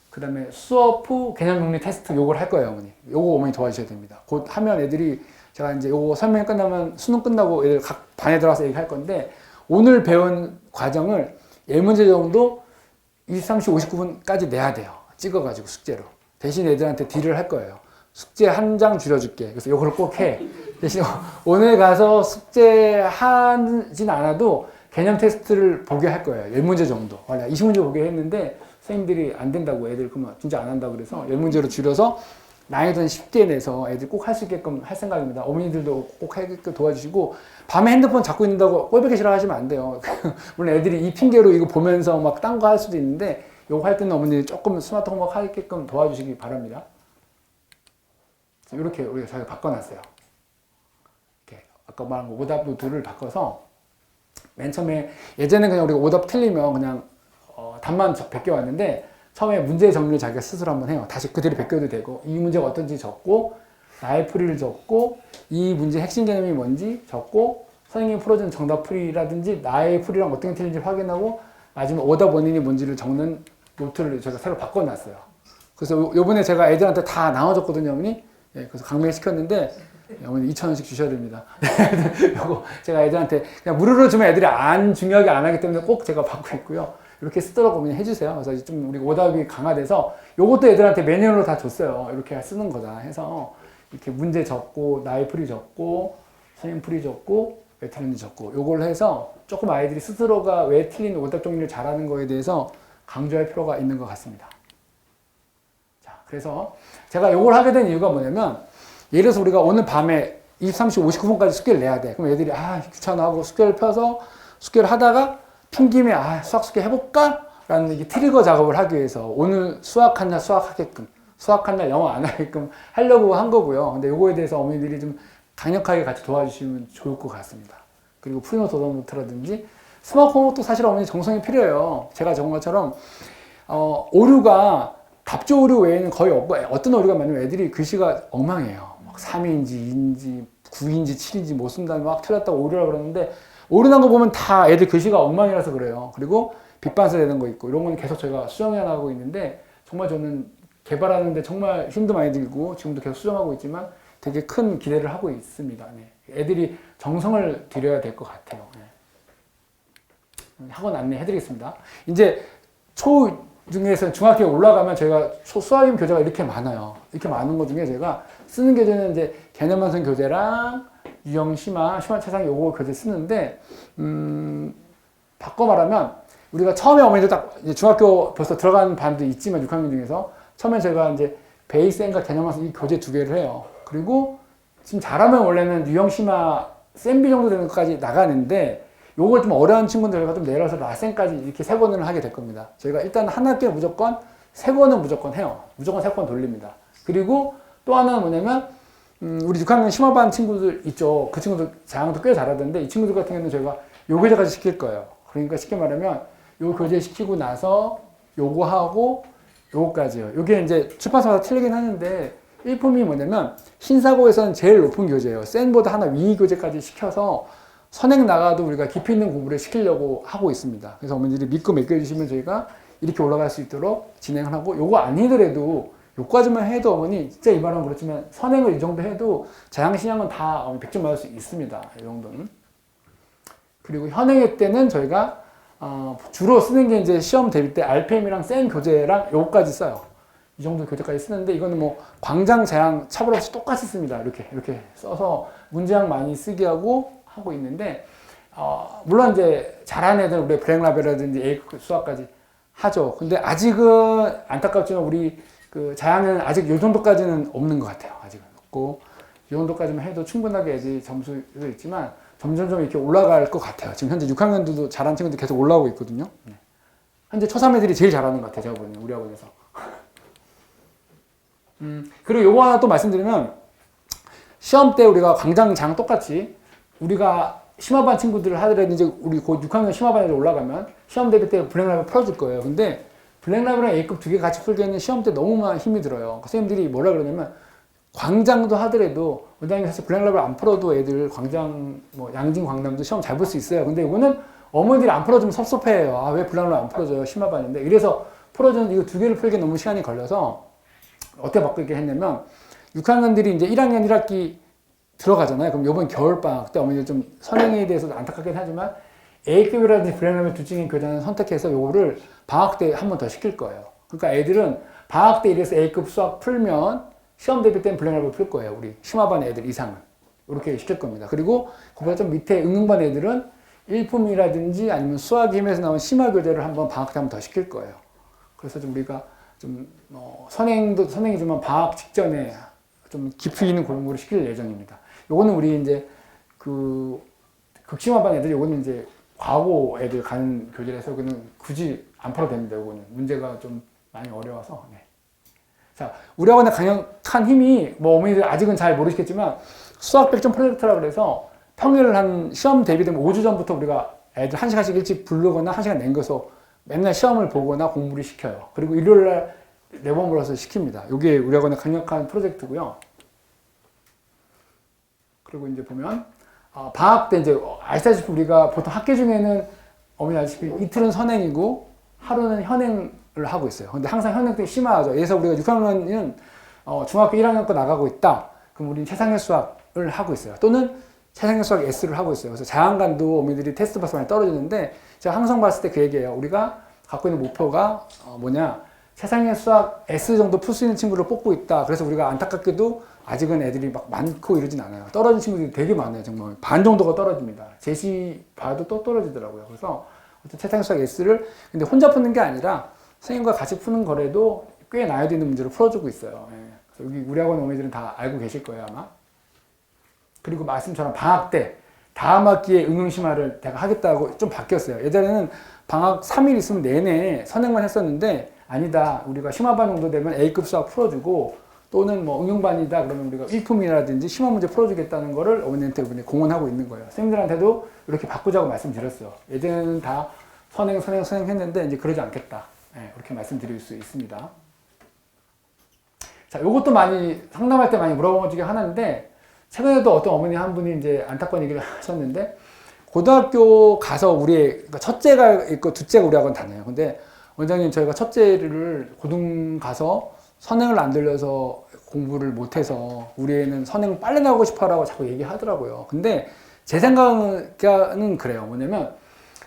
그 다음에 수업 후 개념 정리 테스트 요걸 할 거예요, 어머니. 요거 어머니 도와주셔야 됩니다. 곧 하면 애들이 제가 이제 요거 설명이 끝나면 수능 끝나고 애들 각 반에 들어가서 얘기할 건데 오늘 배운 과정을 10문제 정도 23시 59분까지 내야 돼요. 찍어가지고 숙제로. 대신 애들한테 딜을 할 거예요. 숙제 한 장 줄여줄게. 그래서 요걸 꼭 해. 대신 오늘 가서 숙제 하진 않아도 개념 테스트를 보게 할 거예요. 10문제 정도. 원래 20문제 보게 했는데 선생님들이 안 된다고 애들 그러면 진짜 안 한다고 그래서 10문제로 줄여서 난이도는 쉽게 내서 애들 꼭 할 수 있게끔 할 생각입니다. 어머니들도 꼭 하게끔 도와주시고 밤에 핸드폰 잡고 있는다고 꼴보기 싫어하시면 안 돼요. 물론 애들이 이 핑계로 이거 보면서 막 딴 거 할 수도 있는데 요거 할 때는 어머니들이 조금 스마트 홈워크 하게끔 도와주시기 바랍니다. 이렇게 우리가 저희가 바꿔놨어요. 이렇게 아까 말한 거 오답 노트를 바꿔서 맨 처음에 예전에 그냥 우리가 오답 틀리면 그냥 답만 베껴왔는데 처음에 문제 정리를 자기가 스스로 한번 해요. 다시 그대로 베껴도 되고 이 문제가 어떤지 적고 나의 풀이를 적고 이 문제 핵심 개념이 뭔지 적고 선생님이 풀어준 정답 풀이라든지 나의 풀이랑 어떤 게 틀린지 확인하고 마지막 오답 원인이 뭔지를 적는 노트를 제가 새로 바꿔놨어요. 그래서 요번에 제가 애들한테 다 나눠줬거든요, 어머니. 예, 그래서 강매 시켰는데 어머니 2,000원씩 주셔야 됩니다. 요거 제가 애들한테 그냥 무료로 주면 애들이 안 중요하게 안 하기 때문에 꼭 제가 받고 있고요. 이렇게 쓰도록 어머니 해주세요. 그래서 좀 우리 오답이 강화돼서 요것도 애들한테 매뉴얼로 다 줬어요. 이렇게 쓰는 거다 해서 이렇게 문제 적고, 나이 풀이 적고, 선생님 풀이 적고, 왜 틀린지 적고, 요걸 해서 조금 아이들이 스스로가 왜 틀린 오답 정리를 잘하는 거에 대해서 강조할 필요가 있는 것 같습니다. 자, 그래서 제가 요걸 하게 된 이유가 뭐냐면, 예를 들어서 우리가 오늘 밤에 23시 59분까지 숙제를 내야 돼. 그럼 애들이 귀찮아하고 숙제를 펴서 숙제를 하다가 핑김에 수학 숙제 해볼까? 라는 이 트리거 작업을 하기 위해서 오늘 수학한 날 수학하게끔, 수학한 날 영어 안 하게끔 하려고 한 거고요. 근데 요거에 대해서 어머니들이 좀 강력하게 같이 도와주시면 좋을 것 같습니다. 그리고 프리노트 오더노트라든지 스마트 홈도 사실 어머니 정성이 필요해요. 제가 적은 것처럼 오류가 답조 오류 외에는 거의 없고, 어떤 오류가 많으면 애들이 글씨가 엉망이에요. 막 3인지 2인지 9인지 7인지 못 쓴다면 막 틀렸다고 오류라고 그러는데, 오류 난 거 보면 다 애들 글씨가 엉망이라서 그래요. 그리고 빗반사 되는 거 있고, 이런 건 계속 제가 수정해 나가고 있는데, 정말 저는 개발하는데 정말 힘도 많이 들고 지금도 계속 수정하고 있지만 되게 큰 기대를 하고 있습니다. 네. 애들이 정성을 들여야 될 것 같아요. 네. 학원 안내 해드리겠습니다. 이제 초 중에서 중학교에 올라가면 저희가 수학임 교재가 이렇게 많아요. 이렇게 많은 것 중에 제가 쓰는 교재는 이제 개념완성 교재랑 유형 심화 최상 요거 교재 쓰는데, 바꿔 말하면 우리가 처음에 어머니들 딱 이제 중학교 벌써 들어가는 반도 있지만 6학년 중에서 처음에 제가 이제 베이스앤과 개념완성 이 교재 두 개를 해요. 그리고 지금 잘하면 원래는 유형 심화 쌤비 정도 되는 것까지 나가는데, 요걸 좀 어려운 친구들과 좀 내려서 라센까지 이렇게 3권을 하게 될 겁니다. 저희가 일단 한 학기에 무조건 3권은 무조건 해요. 무조건 3권 돌립니다. 그리고 또 하나는 뭐냐면, 우리 6학년 심화반 친구들 있죠. 그 친구들 자양도 꽤 잘하던데, 이 친구들 같은 경우는 저희가 요 교재까지 시킬 거예요. 그러니까 쉽게 말하면 요 교재 시키고 나서 요거 하고 요거까지요. 요게 이제 출판사마다 틀리긴 하는데, 일품이 뭐냐면 신사고에서는 제일 높은 교재예요. 센보다 하나 위 교재까지 시켜서 선행 나가도 우리가 깊이 있는 공부를 시키려고 하고 있습니다. 그래서 어머니들이 믿고 맡겨주시면 저희가 이렇게 올라갈 수 있도록 진행을 하고, 요거 아니더라도 요까지만 해도 어머니 진짜 이 말은 그렇지만 선행을 이 정도 해도 자양신양은 다 100점 맞을 수 있습니다. 이 정도는. 그리고 현행회 때는 저희가 주로 쓰는 게 이제 시험 대비 때 RPM이랑 센 교재랑 요거까지 써요. 이 정도 교재까지 쓰는데, 이거는 뭐 광장, 자양 차별 없이 똑같이 씁니다. 이렇게 써서 문제양 많이 쓰게 하고 있는데, 물론 이제 잘하는 애들 우리 브랭라벨이라든지 A급 수학까지 하죠. 근데 아직은 안타깝지만 우리 그 자양은 아직 요 정도까지는 없는 것 같아요. 아직은 없고, 이 정도까지만 해도 충분하게 애들이 점수도 있지만 점점점 이렇게 올라갈 것 같아요. 지금 현재 6학년들도 잘하는 친구들 계속 올라오고 있거든요. 네. 현재 초3 애들이 제일 잘하는 것 같아요. 제가 보는 우리 학원에서. 그리고 요거 하나 또 말씀드리면, 시험 때 우리가 광장장 똑같이 우리가 심화반 친구들을 하더라도 이제 우리 곧 6학년 심화반에 올라가면 시험 대비 때 블랙라벨 풀어줄 거예요. 근데 블랙라벨이랑 A급 두 개 같이 풀기에는 시험 때 너무나 힘이 들어요. 선생님들이 뭐라 그러냐면, 광장도 하더라도 원장님이 사실 블랙라벨 안 풀어도 애들 광장, 뭐 양진, 광남도 시험 잘 볼 수 있어요. 근데 이거는 어머니들이 안 풀어주면 섭섭해해요. 왜 블랙라벨 안 풀어줘요? 심화반인데. 이래서 풀어주는데 이거 두 개를 풀기 너무 시간이 걸려서 어떻게 바꾸게 했냐면, 6학년들이 이제 1학년 1학기 들어가잖아요. 그럼 이번 겨울방학 때 어머니들 좀 선행에 대해서 안타깝긴 하지만 A급이라든지 블랙라벨 둘 중에 교재는 선택해서 요거를 방학 때 한 번 더 시킬 거예요. 그러니까 애들은 방학 때 이래서 A급 수학 풀면 시험 대비 때는 블랙라벨 풀 거예요. 우리 심화반 애들 이상은. 이렇게 시킬 겁니다. 그리고 그보다 좀 밑에 응용반 애들은 일품이라든지 아니면 수학의 힘에서 나온 심화 교재를 한번 방학 때 한 번 더 시킬 거예요. 그래서 좀 우리가 좀 선행도 선행이지만 방학 직전에 좀 깊이 있는 공부를 시킬 예정입니다. 요거는 우리 이제 그 극심화반 애들, 요거는 이제 과거 애들 가는 교재라서 그는 굳이 안 풀어도 됩니다. 요거는 문제가 좀 많이 어려워서. 네. 자, 우리 학원의 강력한 힘이 뭐 어머니들 아직은 잘 모르시겠지만 수학 100점 프로젝트라 그래서 평일 한 시험 대비되면 5주 전부터 우리가 애들 1시간씩 일찍 부르거나 1시간 남겨서 맨날 시험을 보거나 공부를 시켜요. 그리고 일요일날 4번 불러서 시킵니다. 이게 우리 학원의 강력한 프로젝트고요. 그리고 이제 보면 방학 때 이제 아시다시피 우리가 보통 학기 중에는 어머니 아시다시피 이틀은 선행이고 하루는 현행을 하고 있어요. 근데 항상 현행 때 심화하죠. 그래서 우리가 6학년은 중학교 1학년 거 나가고 있다. 그럼 우리는 최상위 수학을 하고 있어요. 또는 최상위 수학 S를 하고 있어요. 그래서 자양간도 어머니들이 테스트 봐서 많이 떨어지는데, 제가 항상 봤을 때 그 얘기예요. 우리가 갖고 있는 목표가 뭐냐, 최상위 수학 S 정도 풀 수 있는 친구를 뽑고 있다. 그래서 우리가 안타깝게도 아직은 애들이 막 많고 이러진 않아요. 떨어진 친구들이 되게 많아요. 정말 반 정도가 떨어집니다. 제시 봐도 또 떨어지더라고요. 그래서 최상위 수학 S를 근데 혼자 푸는 게 아니라 선생님과 같이 푸는 거래도 꽤 난이도 있는 문제를 풀어주고 있어요. 예. 그래서 여기 우리 학원 어머니들은 다 알고 계실 거예요 아마. 그리고 말씀처럼 방학 때 다음 학기에 응용심화를 제가 하겠다고 좀 바뀌었어요. 예전에는 방학 3일 있으면 내내 선행만 했었는데 아니다. 우리가 심화반 정도 되면 A급 수학 풀어주고 또는 뭐 응용반이다 그러면 우리가 일품이라든지 심화 문제 풀어주겠다는 거를 어머니한테 이번에 공언하고 있는 거예요. 선생님들한테도 이렇게 바꾸자고 말씀드렸어요. 예전에는 다 선행 했는데 이제 그러지 않겠다. 네, 그렇게 말씀드릴 수 있습니다. 자, 요것도 많이 상담할 때 많이 물어보는 중에 하나인데 최근에도 어떤 어머니 한 분이 이제 안타까운 얘기를 하셨는데 고등학교 가서 우리 그러니까 첫째가 있고 둘째가 우리 학원 다녀요. 근데 원장님 저희가 첫째를 고등 가서 선행을 안 들려서 공부를 못해서 우리 애는 선행 빨리 나오고 싶어라고 자꾸 얘기하더라고요. 근데 제 생각은 그래요. 뭐냐면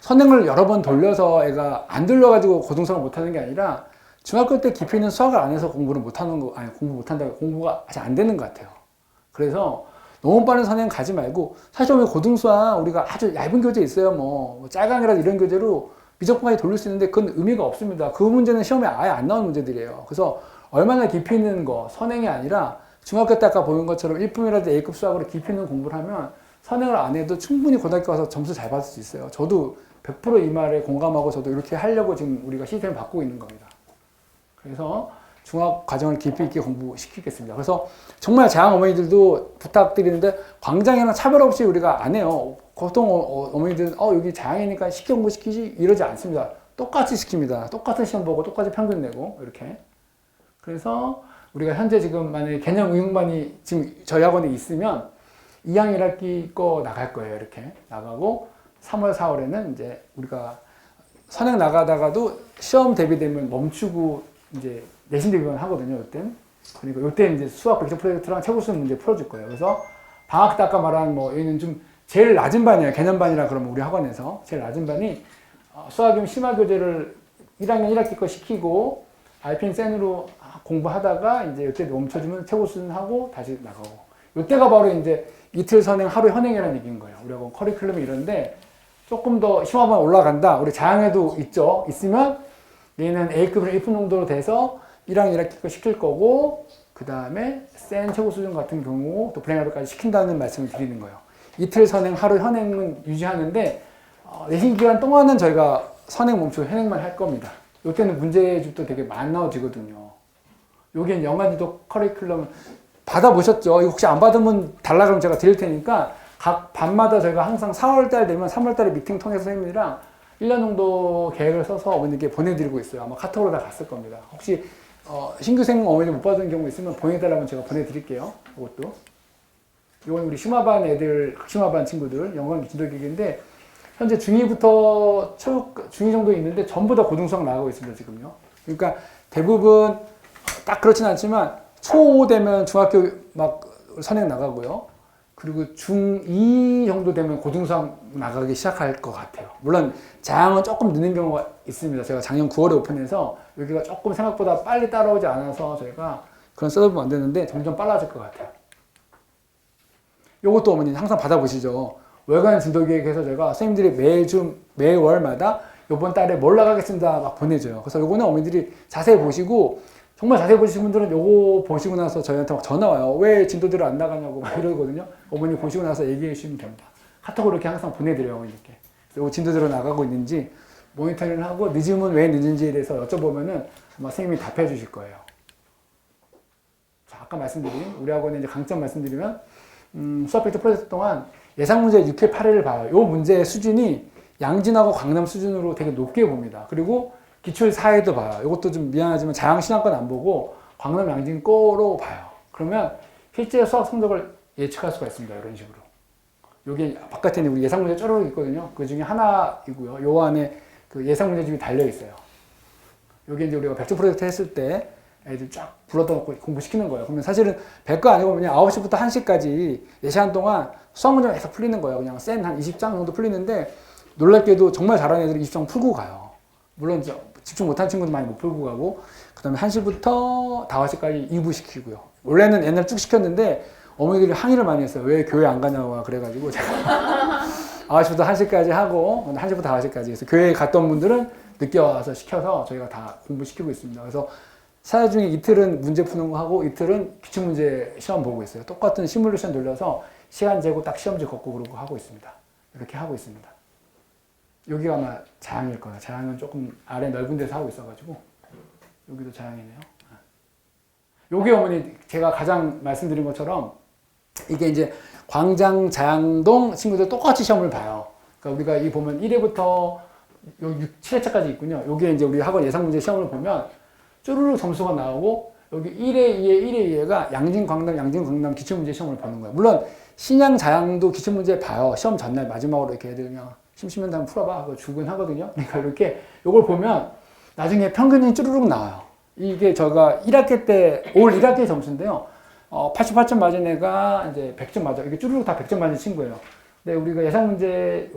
선행을 여러 번 돌려서 애가 안 들려가지고 고등성을 못하는 게 아니라 중학교 때 깊이 있는 수학을 안 해서 공부를 못하는 거 아니 공부 못한다고 공부가 아직 안 되는 것 같아요. 그래서 너무 빠른 선행 가지 말고 사실 오늘 고등수학 우리가 아주 얇은 교재 있어요. 뭐 짤강이라도 이런 교재로 미적분까지 돌릴 수 있는데 그건 의미가 없습니다. 그 문제는 시험에 아예 안 나오는 문제들이에요. 그래서 얼마나 깊이 있는 거 선행이 아니라 중학교 때 아까 보는 것처럼 1품이라도 A급 수학으로 깊이 있는 공부를 하면 선행을 안 해도 충분히 고등학교 가서 점수 잘 받을 수 있어요. 저도 100% 이 말에 공감하고 저도 이렇게 하려고 지금 우리가 시스템을 바꾸고 있는 겁니다. 그래서 중학 과정을 깊이 있게 공부시키겠습니다. 그래서 정말 자양 어머니들도 부탁드리는데 광장이나 차별 없이 우리가 안 해요. 보통 어머니들은 여기 자양이니까 쉽게 공부시키지 이러지 않습니다. 똑같이 시킵니다. 똑같은 시험 보고 똑같이 평균 내고 이렇게. 그래서 우리가 현재 지금 만약에 개념 응용반이 지금 저희 학원에 있으면 2학년 1학기 거 나갈 거예요. 이렇게 나가고 3월 4월에는 이제 우리가 선행 나가다가도 시험 대비되면 멈추고 이제 내신 대비만 하거든요. 이때는. 그러니까 이때 이제 수학 백지 프로젝트랑 최고 수능 문제 풀어줄 거예요. 그래서 방학 때 아까 말한 뭐 여기는 좀 제일 낮은 반이에요. 개념반이라 그러면 우리 학원에서 제일 낮은 반이 수학용 심화 교재를 1학년 1학기 거 시키고 알핀 센으로 공부하다가 이제 이때 멈춰주면 최고 수능하고 다시 나가고. 이때가 바로 이제 이틀 선행 하루 현행이라는 얘기인 거예요. 우리 학원 커리큘럼이 이런데 조금 더 심화반 올라간다. 우리 자양에도 있죠. 있으면 얘는 A급으로 1품 정도로 돼서 1학년 1학기 거 시킬 거고 그 다음에 센 최고 수준 같은 경우 또 브레인아웃까지 시킨다는 말씀을 드리는 거예요. 이틀 선행, 하루 현행은 유지하는데 내신 기간 동안은 저희가 선행 멈추고 현행만 할 겁니다. 이때는 문제집도 되게 많아지거든요. 여기는 영어지도 커리큘럼 받아보셨죠? 이거 혹시 안 받으면 달라 그러면 제가 드릴 테니까 각 반마다 저희가 항상 4월달 되면 3월달에 미팅 통해서 선생님이랑 1년 정도 계획을 써서 어머니께 보내드리고 있어요. 아마 카톡으로 다 갔을 겁니다. 혹시 신규생 어머니 못 받은 경우 있으면 보내달라면 제가 보내드릴게요. 이것도. 이건 우리 심화반 애들, 심화반 친구들 영어 진도기획인데 현재 중2부터 중2 정도 있는데 전부 다 고등수학 나가고 있습니다. 지금요. 그러니까 대부분 딱 그렇진 않지만 초5 되면 중학교 막 선행 나가고요. 그리고 중2 정도 되면 고등수학 나가기 시작할 것 같아요. 물론 자양은 조금 늦는 경우가 있습니다. 제가 작년 9월에 오픈해서 여기가 조금 생각보다 빨리 따라오지 않아서 저희가 그런 셋업은 안 되는데 점점 빨라질 것 같아요. 요것도 어머니 항상 받아보시죠. 월간 진도기획에서 제가 선생님들이 매월마다 요번 달에 뭘 나가겠습니다 막 보내줘요. 그래서 요거는 어머니들이 자세히 보시고 정말 자세히 보시는 분들은 요거 보시고 나서 저희한테 막 전화 와요. 왜 진도대로 안 나가냐고 막 이러거든요. 어머니 보시고 나서 얘기해 주시면 됩니다. 카톡으로 이렇게 항상 보내드려요. 어머니께. 그래서 요 진도대로 나가고 있는지 모니터링을 하고 늦으면 왜 늦은지에 대해서 여쭤보면은 아마 선생님이 답해 주실 거예요. 자, 아까 말씀드린 우리 학원의 이제 강점 말씀드리면 수학 벡터 프로젝트 동안 예상 문제 6회 8회를 봐요. 요 문제의 수준이 양진하고 강남 수준으로 되게 높게 봅니다. 그리고 기출 4회도 봐요. 이것도 좀 미안하지만 자양 신학권 안 보고 광남 양진 거로 봐요. 그러면 실제 수학 성적을 예측할 수가 있습니다. 이런 식으로. 여기 바깥에 우리 예상 문제 쪼르륵 있거든요. 그 중에 하나이고요. 요 안에 그 예상 문제집이 달려 있어요. 여기 이제 우리가 백조 프로젝트 했을 때 애들 쫙 불러다 놓고 공부시키는 거예요. 그러면 사실은 별거 아니고 그냥 9시부터 1시까지 4시간 동안 수학 문제가 계속 풀리는 거예요. 그냥 센 한 20장 정도 풀리는데 놀랍게도 정말 잘하는 애들이 20장 풀고 가요. 물론 집중 못한 친구도 많이 못 풀고 가고 그다음에 1시부터 5시까지 2부 시키고요. 원래는 옛날 쭉 시켰는데 어머니들이 항의를 많이 했어요. 왜 교회 안 가냐고 그래가지고 제가 9시부터 1시까지 하고 1시부터 5시까지 해서 교회에 갔던 분들은 늦게 와서 시켜서 저희가 다 공부시키고 있습니다. 그래서 사회 중에 이틀은 문제 푸는 거 하고 이틀은 기출문제 시험 보고 있어요. 똑같은 시뮬레이션 돌려서 시간 재고 딱 시험지 걷고 그러고 하고 있습니다. 이렇게 하고 있습니다. 여기가 아마 자양일 거예요. 자양은 조금 아래 넓은 데서 하고 있어가지고 여기도 자양이네요. 요게 어머니 제가 가장 말씀드린 것처럼 이게 이제 광장 자양동 친구들 똑같이 시험을 봐요. 그러니까 우리가 이 보면 1회부터 7회차까지 있군요. 요게 이제 우리 학원 예상문제 시험을 보면 쭈루룩 점수가 나오고 여기 1회, 2회, 1회, 2회가 양진, 광남 기출문제 시험을 보는 거예요. 물론 신양, 자양도 기출문제 봐요. 시험 전날 마지막으로 이렇게 애들 그냥 심심한 다음 풀어봐. 그거 주근하거든요. 그러니까 이렇게 요걸 보면 나중에 평균이 쭈루룩 나와요. 이게 제가 1학기 때, 올 1학기 점수인데요. 88점 맞은 애가 이제 100점 맞아. 이게 쭈루룩 다 100점 맞은 친구예요. 근데 우리가 예상문제,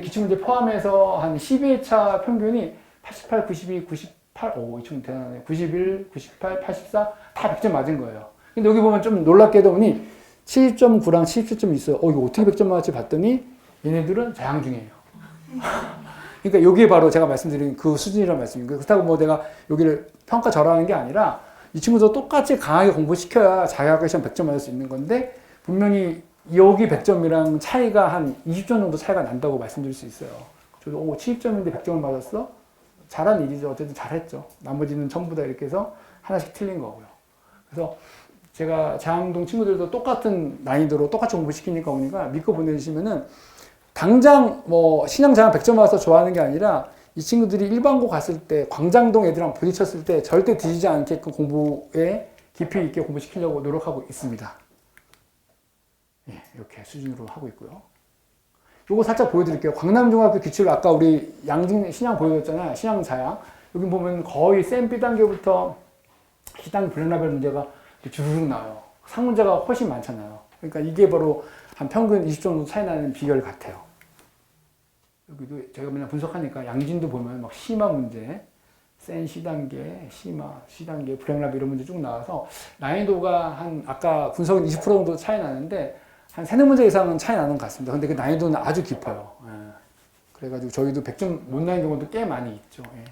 기출문제 포함해서 한 12회차 평균이 88, 92, 98, 이 친구 대단하네. 91, 98, 84, 다 100점 맞은 거예요. 근데 여기 보면 좀 놀랍게도 보니 70.9랑 77점이 있어요. 이거 어떻게 100점 맞지 봤더니 얘네들은 자양 중이에요. 그러니까 여기에 바로 제가 말씀드린 그 수준이라는 말씀입니다. 그렇다고 뭐 내가 여기를 평가 절하는 게 아니라 이 친구도 똑같이 강하게 공부시켜야 자기학교 시험 100점 맞을 수 있는 건데 분명히 여기 100점이랑 차이가 한 20점 정도 차이가 난다고 말씀드릴 수 있어요. 저도 70점인데 100점을 맞았어? 잘한 일이죠. 어쨌든 잘했죠. 나머지는 전부 다 이렇게 해서 하나씩 틀린 거고요. 그래서 제가 자양동 친구들도 똑같은 난이도로 똑같이 공부시키니까 어머니가 믿고 보내주시면은 당장 뭐 신양 자양 100점 맞아서 좋아하는 게 아니라 이 친구들이 일반고 갔을 때 광장동 애들이랑 부딪혔을 때 절대 뒤지지 않게끔 공부에 깊이 있게 공부시키려고 노력하고 있습니다. 예, 이렇게 수준으로 하고 있고요. 요거 살짝 보여드릴게요. 광남중학교 기출 아까 우리 양진 신양 보여줬잖아요. 신양 자양. 여기 보면 거의 쌤 B단계부터 C단계 블랙라벨 문제가 주르륵 나와요. 상문제가 훨씬 많잖아요. 그러니까 이게 바로 한 평균 20점 정도 차이 나는 비결 같아요. 여기도 제가 맨날 분석하니까 양진도 보면 막 심화 문제, 센 C단계, 심화, C단계, 블랙라벨 이런 문제 쭉 나와서 난이도가 한 아까 분석은 20% 정도 차이 나는데 한 3-4문제 이상은 차이 나는 것 같습니다. 근데 그 난이도는 아주 깊어요. 예. 그래가지고 저희도 100점 못 나는 경우도 꽤 많이 있죠. 예.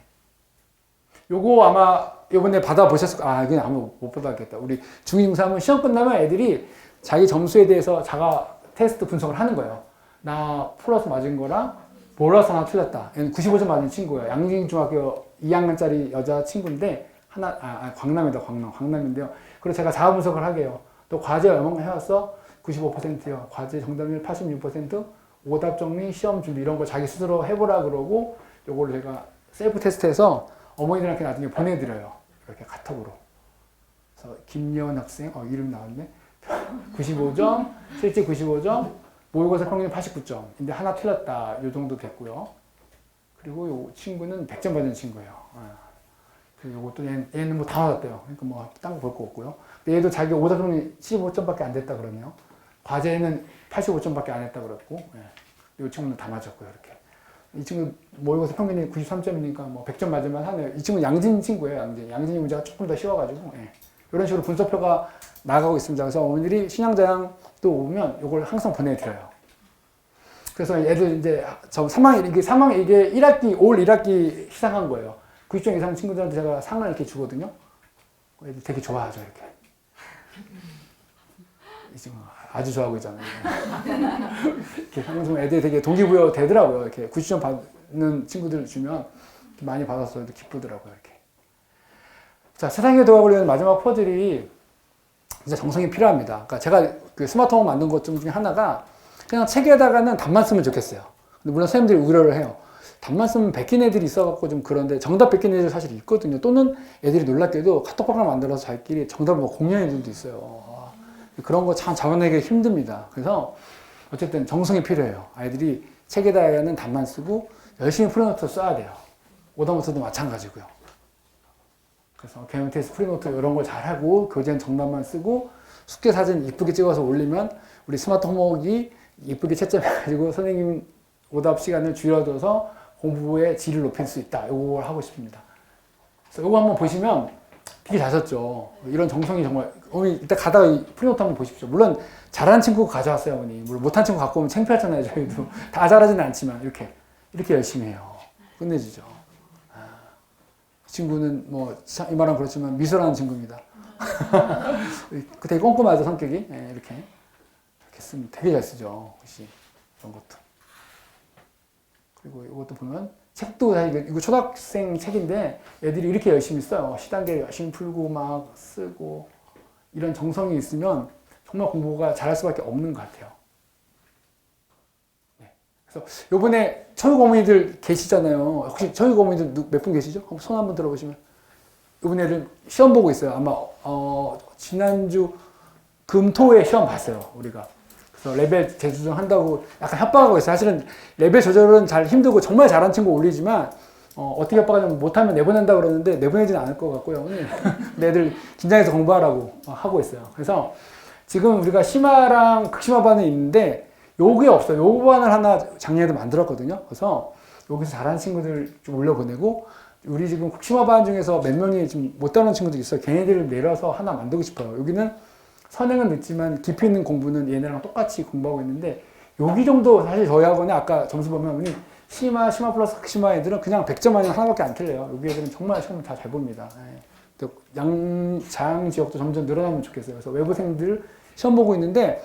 요거 아마 이번에 받아보셨을 거예요. 이건 아마 못 받았겠다. 우리 중2, 중3은 시험 끝나면 애들이 자기 점수에 대해서 자가 테스트 분석을 하는 거예요. 나 플러스 맞은 거랑 몰라서 하나 틀렸다. 얘는 95점 맞은 친구예요. 양진중학교 2학년짜리 여자 친구인데 광남이다. 광남인데요. 그래서 제가 자가 분석을 하게요. 또 과제 얼마나 해왔어? 95%요. 과제 정답률 86%, 오답 정리, 시험 준비 이런 거 자기 스스로 해보라 그러고 요거를 제가 셀프 테스트해서 어머니들한테 나중에 보내드려요. 이렇게 카톡으로. 그래서 김예원 학생, 이름 나왔네. 95점, 실제 95점, 모의고사 평균 89점. 근데 하나 틀렸다. 요 정도 됐고요. 그리고 요 친구는 100점 받은 친구예요. 그리고 요것도 얘는 뭐 다 맞았대요. 그러니까 뭐 딴 거 볼 거 없고요. 근데 얘도 자기 오답 평균이 15점밖에 안 됐다 그러네요. 과제는 85점밖에 안 했다 그랬고, 이 친구는 다 맞았고요, 이렇게. 이 친구 모의고사 평균이 93점이니까 뭐 100점 맞을만 하네요. 이 친구 양진 친구예요, 양진. 양진이 문제가 조금 더 쉬워가지고, 이런 식으로 분석표가 나가고 있습니다. 그래서 어머니들이 신양자양 또 오면 이걸 항상 보내드려요. 그래서 애들 이제 저 3학년, 이게 1학기, 올 1학기 시작한 거예요. 90점 이상 친구들한테 제가 상을 이렇게 주거든요. 애들 되게 좋아하죠, 이렇게. 이 친구 아주 좋아하고 있잖아요. 이렇게 항상 애들이 되게 동기부여 되더라고요. 이렇게 90점 받는 친구들 주면 많이 받았어요. 기쁘더라고요. 이렇게. 자, 세상에 도와보려는 위한 마지막 퍼즐이 진짜 정성이 필요합니다. 그러니까 제가 그 스마트홈 만든 것 중에 하나가 그냥 책에다가는 답만 쓰면 좋겠어요. 근데 물론 선생님들이 우려를 해요. 답만 쓰면 베낀 애들이 있어갖고 좀 그런데 정답 베낀 애들 사실 있거든요. 또는 애들이 놀랍게도 카톡방을 만들어서 자기끼리 정답을 뭐 공유하는 애들도 있어요. 그런 거 참 잡아내기 힘듭니다. 그래서 어쨌든 정성이 필요해요. 아이들이 책에다가는 답만 쓰고 열심히 프리노트 써야 돼요. 오답노트도 마찬가지고요. 그래서 개념 테스트, 프리노트 이런 걸 잘하고 교재는 정답만 쓰고 숙제 사진 이쁘게 찍어서 올리면 우리 스마트 홈워크가 이쁘게 채점해가지고 선생님 오답 시간을 줄여줘서 공부의 질을 높일 수 있다. 이걸 하고 싶습니다. 그래서 이거 한번 보시면 되게 잘 썼죠. 이런 정성이 정말, 어머니 이따 가다가 이 프린트 한번 보십시오. 물론 잘하는 친구가 가져왔어요, 어머니. 물론 못한 친구 갖고 오면 창피하잖아요, 저희도. 다 잘하지는 않지만, 이렇게 열심히 해요. 끝내주죠. 이 친구는 뭐, 이 말은 그렇지만 미소라는 친구입니다. 되게 꼼꼼하죠, 성격이. 네, 이렇게 쓰면 되게 잘 쓰죠. 글씨. 이런 것도. 그리고 이것도 보면, 책도 사실 이거 초등학생 책인데 애들이 이렇게 열심히 써요. 시단계 열심히 풀고 막 쓰고 이런 정성이 있으면 정말 공부가 잘할 수밖에 없는 것 같아요. 네. 그래서 요번에 처육 어머니들 계시잖아요. 혹시 처육 어머니들 몇 분 계시죠? 손 한번 들어보시면. 요번 애들 시험 보고 있어요. 아마 지난주 금토에 시험 봤어요. 우리가. 그래서 레벨 재조정한다고 약간 협박하고 있어요. 사실은 레벨 조절은 잘 힘들고 정말 잘하는 친구 올리지만 어떻게 협박하냐면 못하면 내보낸다 그러는데 내보내지는 않을 것 같고요. 애들 긴장해서 공부하라고 하고 있어요. 그래서 지금 우리가 심화랑 극심화반은 있는데 요게 없어요. 요 반을 하나 작년에도 만들었거든요. 그래서 여기서 잘하는 친구들 좀 올려보내고 우리 지금 극심화반 중에서 몇 명이 지금 못 따는 친구들이 있어요. 걔네들을 내려서 하나 만들고 싶어요. 여기는 선행은 늦지만 깊이 있는 공부는 얘네랑 똑같이 공부하고 있는데 여기 정도 사실 저희 학원에 아까 점수 보면 우리 심화 플러스 극심화 애들은 그냥 100점 아니면 하나밖에 안 틀려요. 여기 애들은 정말 시험 다 잘 봅니다. 자양 지역도 점점 늘어나면 좋겠어요. 그래서 외부생들 시험 보고 있는데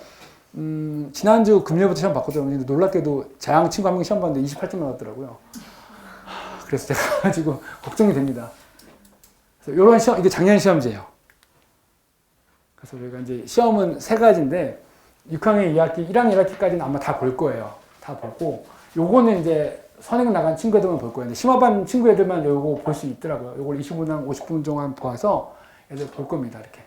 지난주 금요일부터 시험 봤거든요. 근데 놀랍게도 자양 친구 한 명이 시험 봤는데 28점 나왔더라고요. 그래서 제가 지금 걱정이 됩니다. 그래서 이런 시험, 이게 작년 시험지예요. 그래서 저희가 이제 시험은 세 가지인데 6학년 2학기, 1학년 1학기까지는 아마 다 볼 거예요. 다 보고 요거는 이제 선행 나간 친구 애들만 볼 거예요. 근데 심화반 친구 애들만 요거 볼 수 있더라고요. 요걸 25분, 50분 동안 봐서 애들 볼 겁니다. 이렇게.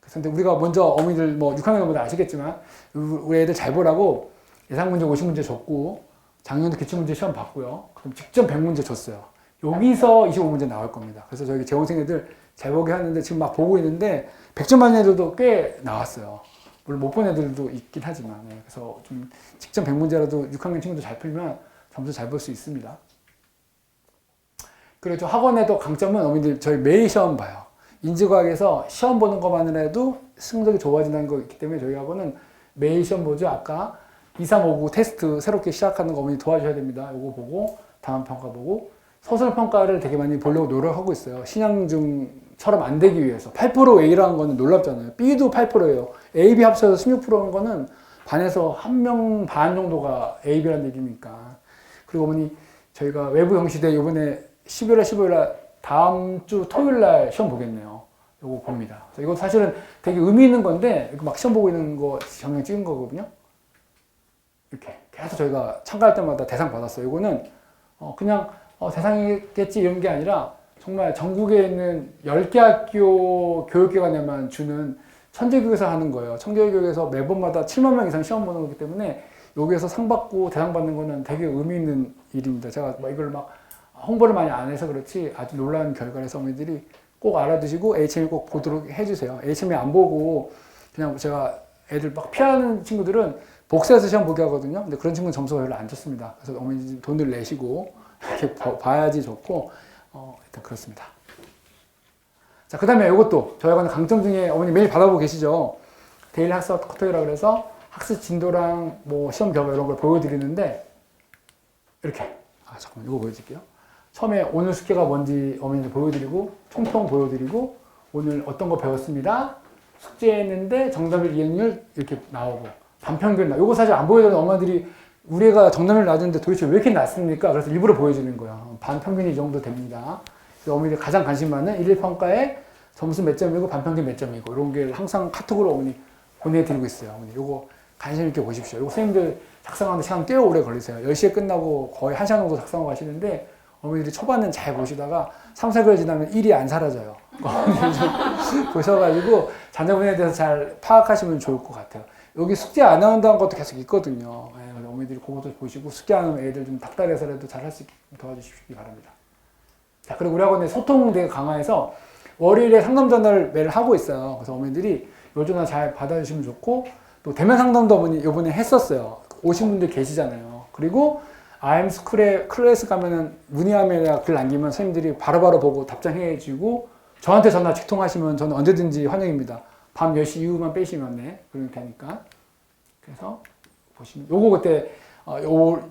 그래서 근데 우리가 먼저 어머니들 뭐 6학년 보다 아시겠지만 우리 애들 잘 보라고 예상문제 50문제 줬고 작년도 기출문제 시험 봤고요. 그럼 직접 100문제 줬어요. 여기서 25문제 나올 겁니다. 그래서 저희 재원생 애들 잘 보게 하는데 지금 막 보고 있는데 100점 맞는 애들도 꽤 나왔어요. 물론 못 본 애들도 있긴 하지만. 네. 그래서 좀 직접 100문제라도 6학년 친구들 잘 풀면 점수 잘 볼 수 있습니다. 그리고 저 학원에도 강점은 어머니들 저희 매일 시험 봐요. 인지과학에서 시험 보는 것만으로 해도 성적이 좋아진다는 거 있기 때문에 저희 학원은 매일 시험 보죠. 아까 2359 테스트 새롭게 시작하는 거 어머니 도와주셔야 됩니다. 이거 보고 다음 평가 보고 서술 평가를 되게 많이 보려고 노력하고 있어요. 신양중처럼 안 되기 위해서. 8% A라는 거는 놀랍잖아요. B도 8%예요. A, B 합쳐서 16%인 거는 반에서 1명 반 정도가 A, B라는 얘기니까. 그리고 어머니 저희가 외부 형시대 이번에 11월 다음 주 토요일 날 시험 보겠네요. 요거 봅니다. 이거 사실은 되게 의미 있는 건데 막 시험 보고 있는 거 정량 찍은 거거든요. 이렇게 계속 저희가 참가할 때마다 대상 받았어요. 이거는 그냥 대상이겠지 이런 게 아니라 정말 전국에 있는 10개 학교 교육기관에만 주는 천재교육에서 하는 거예요. 천재교육에서 매번마다 7만 명 이상 시험 보는 거기 때문에 여기에서 상 받고 대상 받는 거는 되게 의미 있는 일입니다. 제가 이걸 막 홍보를 많이 안 해서 그렇지 아주 놀라운 결과라서 어머니들이 꼭 알아두시고 HME 꼭 보도록 해주세요. HME 안 보고 그냥 제가 애들 막 피하는 친구들은 복사해서 시험 보게 하거든요. 근데 그런 친구는 점수가 별로 안 좋습니다. 그래서 어머니 돈을 내시고 이렇게 봐야지 좋고 일단 그렇습니다. 자, 그 다음에 이것도 저희 학원 강점 중에 어머니 매일 받아보고 계시죠. 데일리 학습 커터이라 그래서 학습 진도랑 뭐 시험 결과 이런 걸 보여드리는데 이렇게 잠깐만 이거 보여드릴게요. 처음에 오늘 숙제가 뭔지 어머니한테 보여드리고 총평 보여드리고 오늘 어떤 거 배웠습니다. 숙제했는데 정답률 이해율 이렇게 나오고 반평균 요거 사실 안 보여드리는 엄마들이 우리 애가 정답률 낮은데 도대체 왜 이렇게 낮습니까? 그래서 일부러 보여주는 거예요. 반평균이 이 정도 됩니다. 그래서 어머니들 가장 관심 많은 일일 평가에 점수 몇 점이고 반평균 몇 점이고 이런 게 항상 카톡으로 어머니 보내드리고 있어요. 어머니 요거 관심 있게 보십시오. 요거 선생님들 작성하는 시간 꽤 오래 걸리세요. 10시에 끝나고 거의 1시간 정도 작성하고 가시는데 어머니들이 초반은 잘 보시다가 3, 4개월 지나면 일이 안 사라져요. 보셔가지고 자녀분에 대해서 잘 파악하시면 좋을 것 같아요. 여기 숙제 안 나온다는 것도 계속 있거든요. 어머니들이 그것도 보시고 숙제 안 하면 애들 좀 닥달해서라도 잘 할 수 있게 도와주시기 바랍니다. 자, 그리고 우리 학원에 소통 되게 강화해서 월요일에 상담 전화를 매일 하고 있어요. 그래서 어머니들이 요 전화 잘 받아주시면 좋고 또 대면 상담도 어머니 요번에 했었어요. 오신 분들 계시잖아요. 그리고 IM 스쿨에 클래스 가면은 문의하면 글 남기면 선생님들이 바로바로 보고 답장해 주고 저한테 전화 직통하시면 저는 언제든지 환영입니다. 밤 10시 이후만 빼시면 네, 그러면 되니까. 그래서 보시면 요거 그때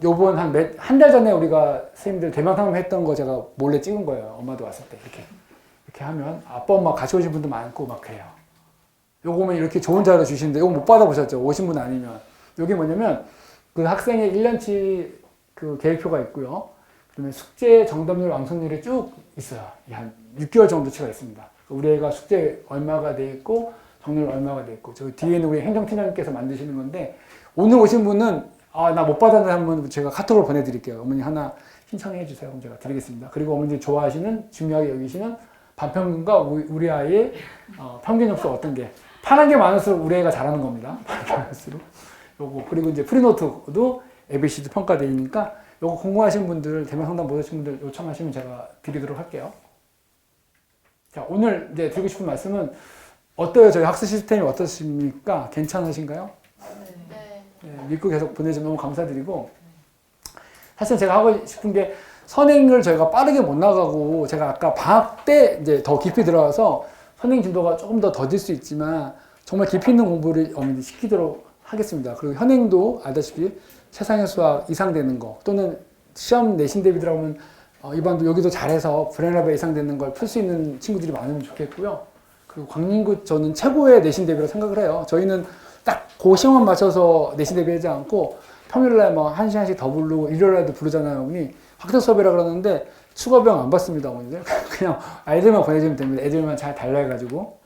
요번 한 달 전에 우리가 선생님들 대면 상담했던 거 제가 몰래 찍은 거예요. 엄마도 왔을 때 이렇게 하면 아빠 엄마 같이 오신 분도 많고 막 그래요. 요거면 이렇게 좋은 자료 주시는데 요거 못 받아보셨죠? 오신 분 아니면. 요게 뭐냐면 그 학생의 1년치 그 계획표가 있고요. 그다음에 숙제 정답률 완성률이 쭉 있어요. 한 6개월 정도치가 있습니다. 우리 애가 숙제 얼마가 돼 있고 정률 얼마가 돼 있고 저 뒤에는 우리 행정팀장님께서 만드시는 건데 오늘 오신 분은 나 못 받았는데 한번 제가 카톡으로 보내드릴게요. 어머니 하나 신청해 주세요. 그럼 제가 드리겠습니다. 그리고 어머니 좋아하시는 중요하게 여기시는 반평균과 우리 아이의 평균 점수 어떤 게 파란 게 많을수록 우리 애가 잘하는 겁니다. 파란 게 많을수록 요거 그리고 이제 프리노트도 ABC도 평가되니까 요거 궁금하신 분들 대면 상담 못 하신 분들 요청하시면 제가 드리도록 할게요. 자 오늘 이제 드리고 싶은 말씀은 어때요? 저희 학습 시스템이 어떻습니까? 괜찮으신가요? 네, 믿고 계속 보내주면 너무 감사드리고 사실 제가 하고 싶은 게 선행을 저희가 빠르게 못 나가고 제가 아까 방학 때 이제 더 깊이 들어가서 선행 진도가 조금 더 더딜 수 있지만 정말 깊이 있는 공부를 시키도록 하겠습니다. 그리고 현행도 알다시피 최상의 수학 이상 되는 거 또는 시험 내신 대비 들어가면 이번도 여기도 잘해서 브레인레벨 이상 되는 걸 풀 수 있는 친구들이 많으면 좋겠고요. 그리고 광림구 저는 최고의 내신 대비라고 생각을 해요. 저희는 딱 그 시험만 맞춰서 내신 대비하지 않고 평일날 뭐 1시간씩 더 부르고 일요일날도 부르잖아요. 어머니 학교 수업이라 그러는데 추가비용 안 받습니다. 어머니들 그냥 아이들만 보내주면 됩니다. 애들만 잘 달라해가지고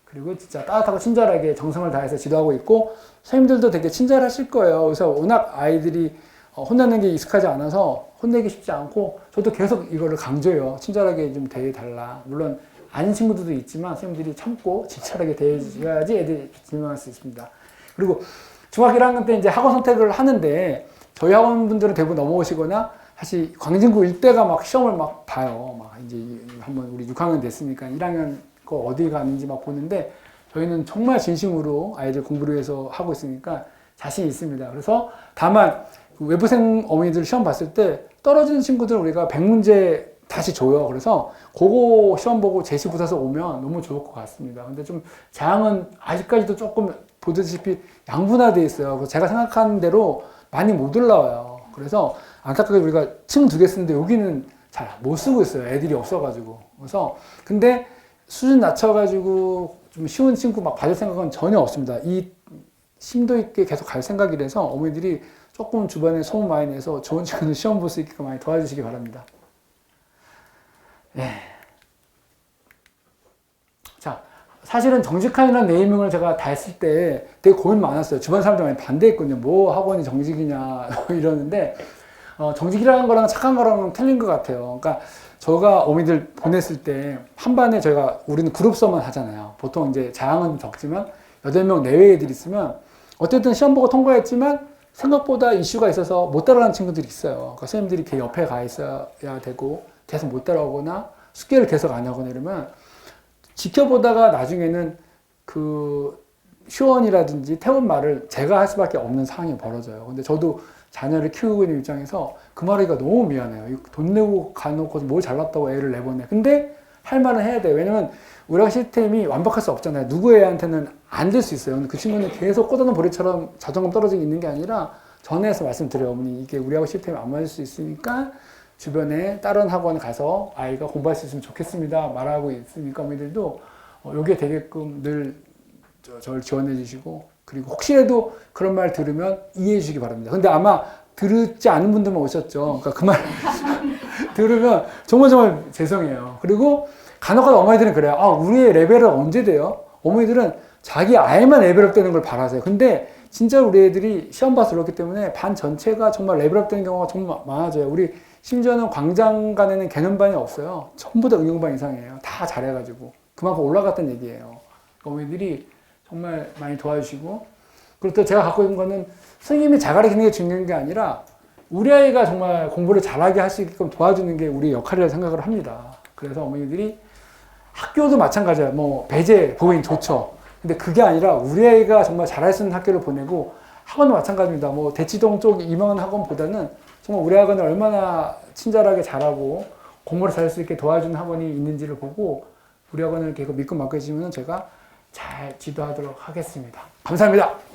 그리고 진짜 따뜻하고 친절하게 정성을 다해서 지도하고 있고 선생님들도 되게 친절하실 거예요. 그래서 워낙 아이들이 혼내는 게 익숙하지 않아서 혼내기 쉽지 않고 저도 계속 이거를 강조해요. 친절하게 좀 대해달라. 물론 아닌 친구들도 있지만 선생님들이 참고 친절하게 대해줘야지 애들이 진행할 수 있습니다. 그리고 중학교 1학년 때 이제 학원 선택을 하는데 저희 학원분들은 대부분 넘어오시거나 사실 광진구 일대가 막 시험을 막 봐요. 막 이제 한번 우리 6학년 됐으니까 1학년 거 어디 가는지 막 보는데 저희는 정말 진심으로 아이들 공부를 위해서 하고 있으니까 자신 있습니다. 그래서 다만 외부생 어머니들 시험 봤을 때 떨어지는 친구들 우리가 100문제 다시 줘요. 그래서 그거 시험 보고 제시 붙어서 오면 너무 좋을 것 같습니다. 근데 좀 자양은 아직까지도 조금 보다시피 양분화되어 있어요. 그래서 제가 생각하는 대로 많이 못 올라와요. 그래서 안타깝게 우리가 층 2개 쓰는데 여기는 잘 못 쓰고 있어요. 애들이 없어가지고. 그래서 근데 수준 낮춰가지고 좀 쉬운 친구 막 받을 생각은 전혀 없습니다. 이 심도 있게 계속 갈 생각이라서 어머니들이 조금 주변에 소문 많이 내서 좋은 친구들 시험 볼 수 있게끔 많이 도와주시기 바랍니다. 예. 자, 사실은 정직한이라는 네이밍을 제가 다 했을 때 되게 고민 많았어요. 주변 사람들 많이 반대했거든요. 뭐 학원이 정직이냐 이러는데 정직이라는 거랑 착한 거랑은 틀린 것 같아요. 그러니까 저가 어머니들 보냈을 때 한 반에 우리는 그룹 수업만 하잖아요. 보통 이제 자양은 적지만 8명 내외 애들이 있으면 어쨌든 시험 보고 통과했지만 생각보다 이슈가 있어서 못 따라가는 친구들이 있어요. 그러니까 선생님들이 걔 옆에 가 있어야 되고 계속 못 따라오거나 숙제를 계속 안 하거나 이러면 지켜보다가 나중에는 그 휴원이라든지 태운 말을 제가 할 수밖에 없는 상황이 벌어져요. 근데 저도 자녀를 키우고 있는 입장에서 그 말하기가 너무 미안해요. 돈 내고 가놓고 뭘 잘났다고 애를 내보내. 근데 할 말은 해야 돼요. 왜냐면 우리 학교 시스템이 완벽할 수 없잖아요. 누구 애한테는 안 될 수 있어요. 근데 그 친구는 계속 꽂아놓은 보리처럼 자존감 떨어지고 있는 게 아니라 전에서 말씀드려요. 어머니 이게 우리 학교 시스템이 안 맞을 수 있으니까 주변에 다른 학원 가서 아이가 공부할 수 있으면 좋겠습니다. 말하고 있으니까 어머니들도 여기에 되게끔 늘 저를 지원해 주시고 그리고 혹시라도 그런 말 들으면 이해해 주시기 바랍니다. 근데 아마 듣지 않은 분들만 오셨죠. 그러니까 그 말 들으면 정말 죄송해요. 그리고 간혹가다 어머니들은 그래요. 우리의 레벨은 언제 돼요? 어머니들은 자기 아이만 레벨업 되는 걸 바라세요. 근데 진짜 우리 애들이 시험 봐서 그렇기 때문에 반 전체가 정말 레벨업 되는 경우가 정말 많아져요. 우리 심지어는 광장간에는 개념반이 없어요. 전부 다 응용반 이상이에요. 다 잘해가지고. 그만큼 올라갔다는 얘기예요. 어머니들이 정말 많이 도와주시고 그리고 또 제가 갖고 있는 거는 선생님이 잘 가르치는 게 중요한 게 아니라 우리 아이가 정말 공부를 잘하게 할 수 있게끔 도와주는 게 우리 역할이라고 생각을 합니다. 그래서 어머니들이 학교도 마찬가지예요. 뭐 배제, 보행 좋죠. 근데 그게 아니라 우리 아이가 정말 잘할 수 있는 학교를 보내고 학원도 마찬가지입니다. 뭐 대치동 쪽 유명한 학원보다는 정말 우리 학원을 얼마나 친절하게 잘하고 공부를 잘할 수 있게 도와주는 학원이 있는지를 보고 우리 학원을 계속 믿고 맡겨주시면 제가 잘 지도하도록 하겠습니다. 감사합니다.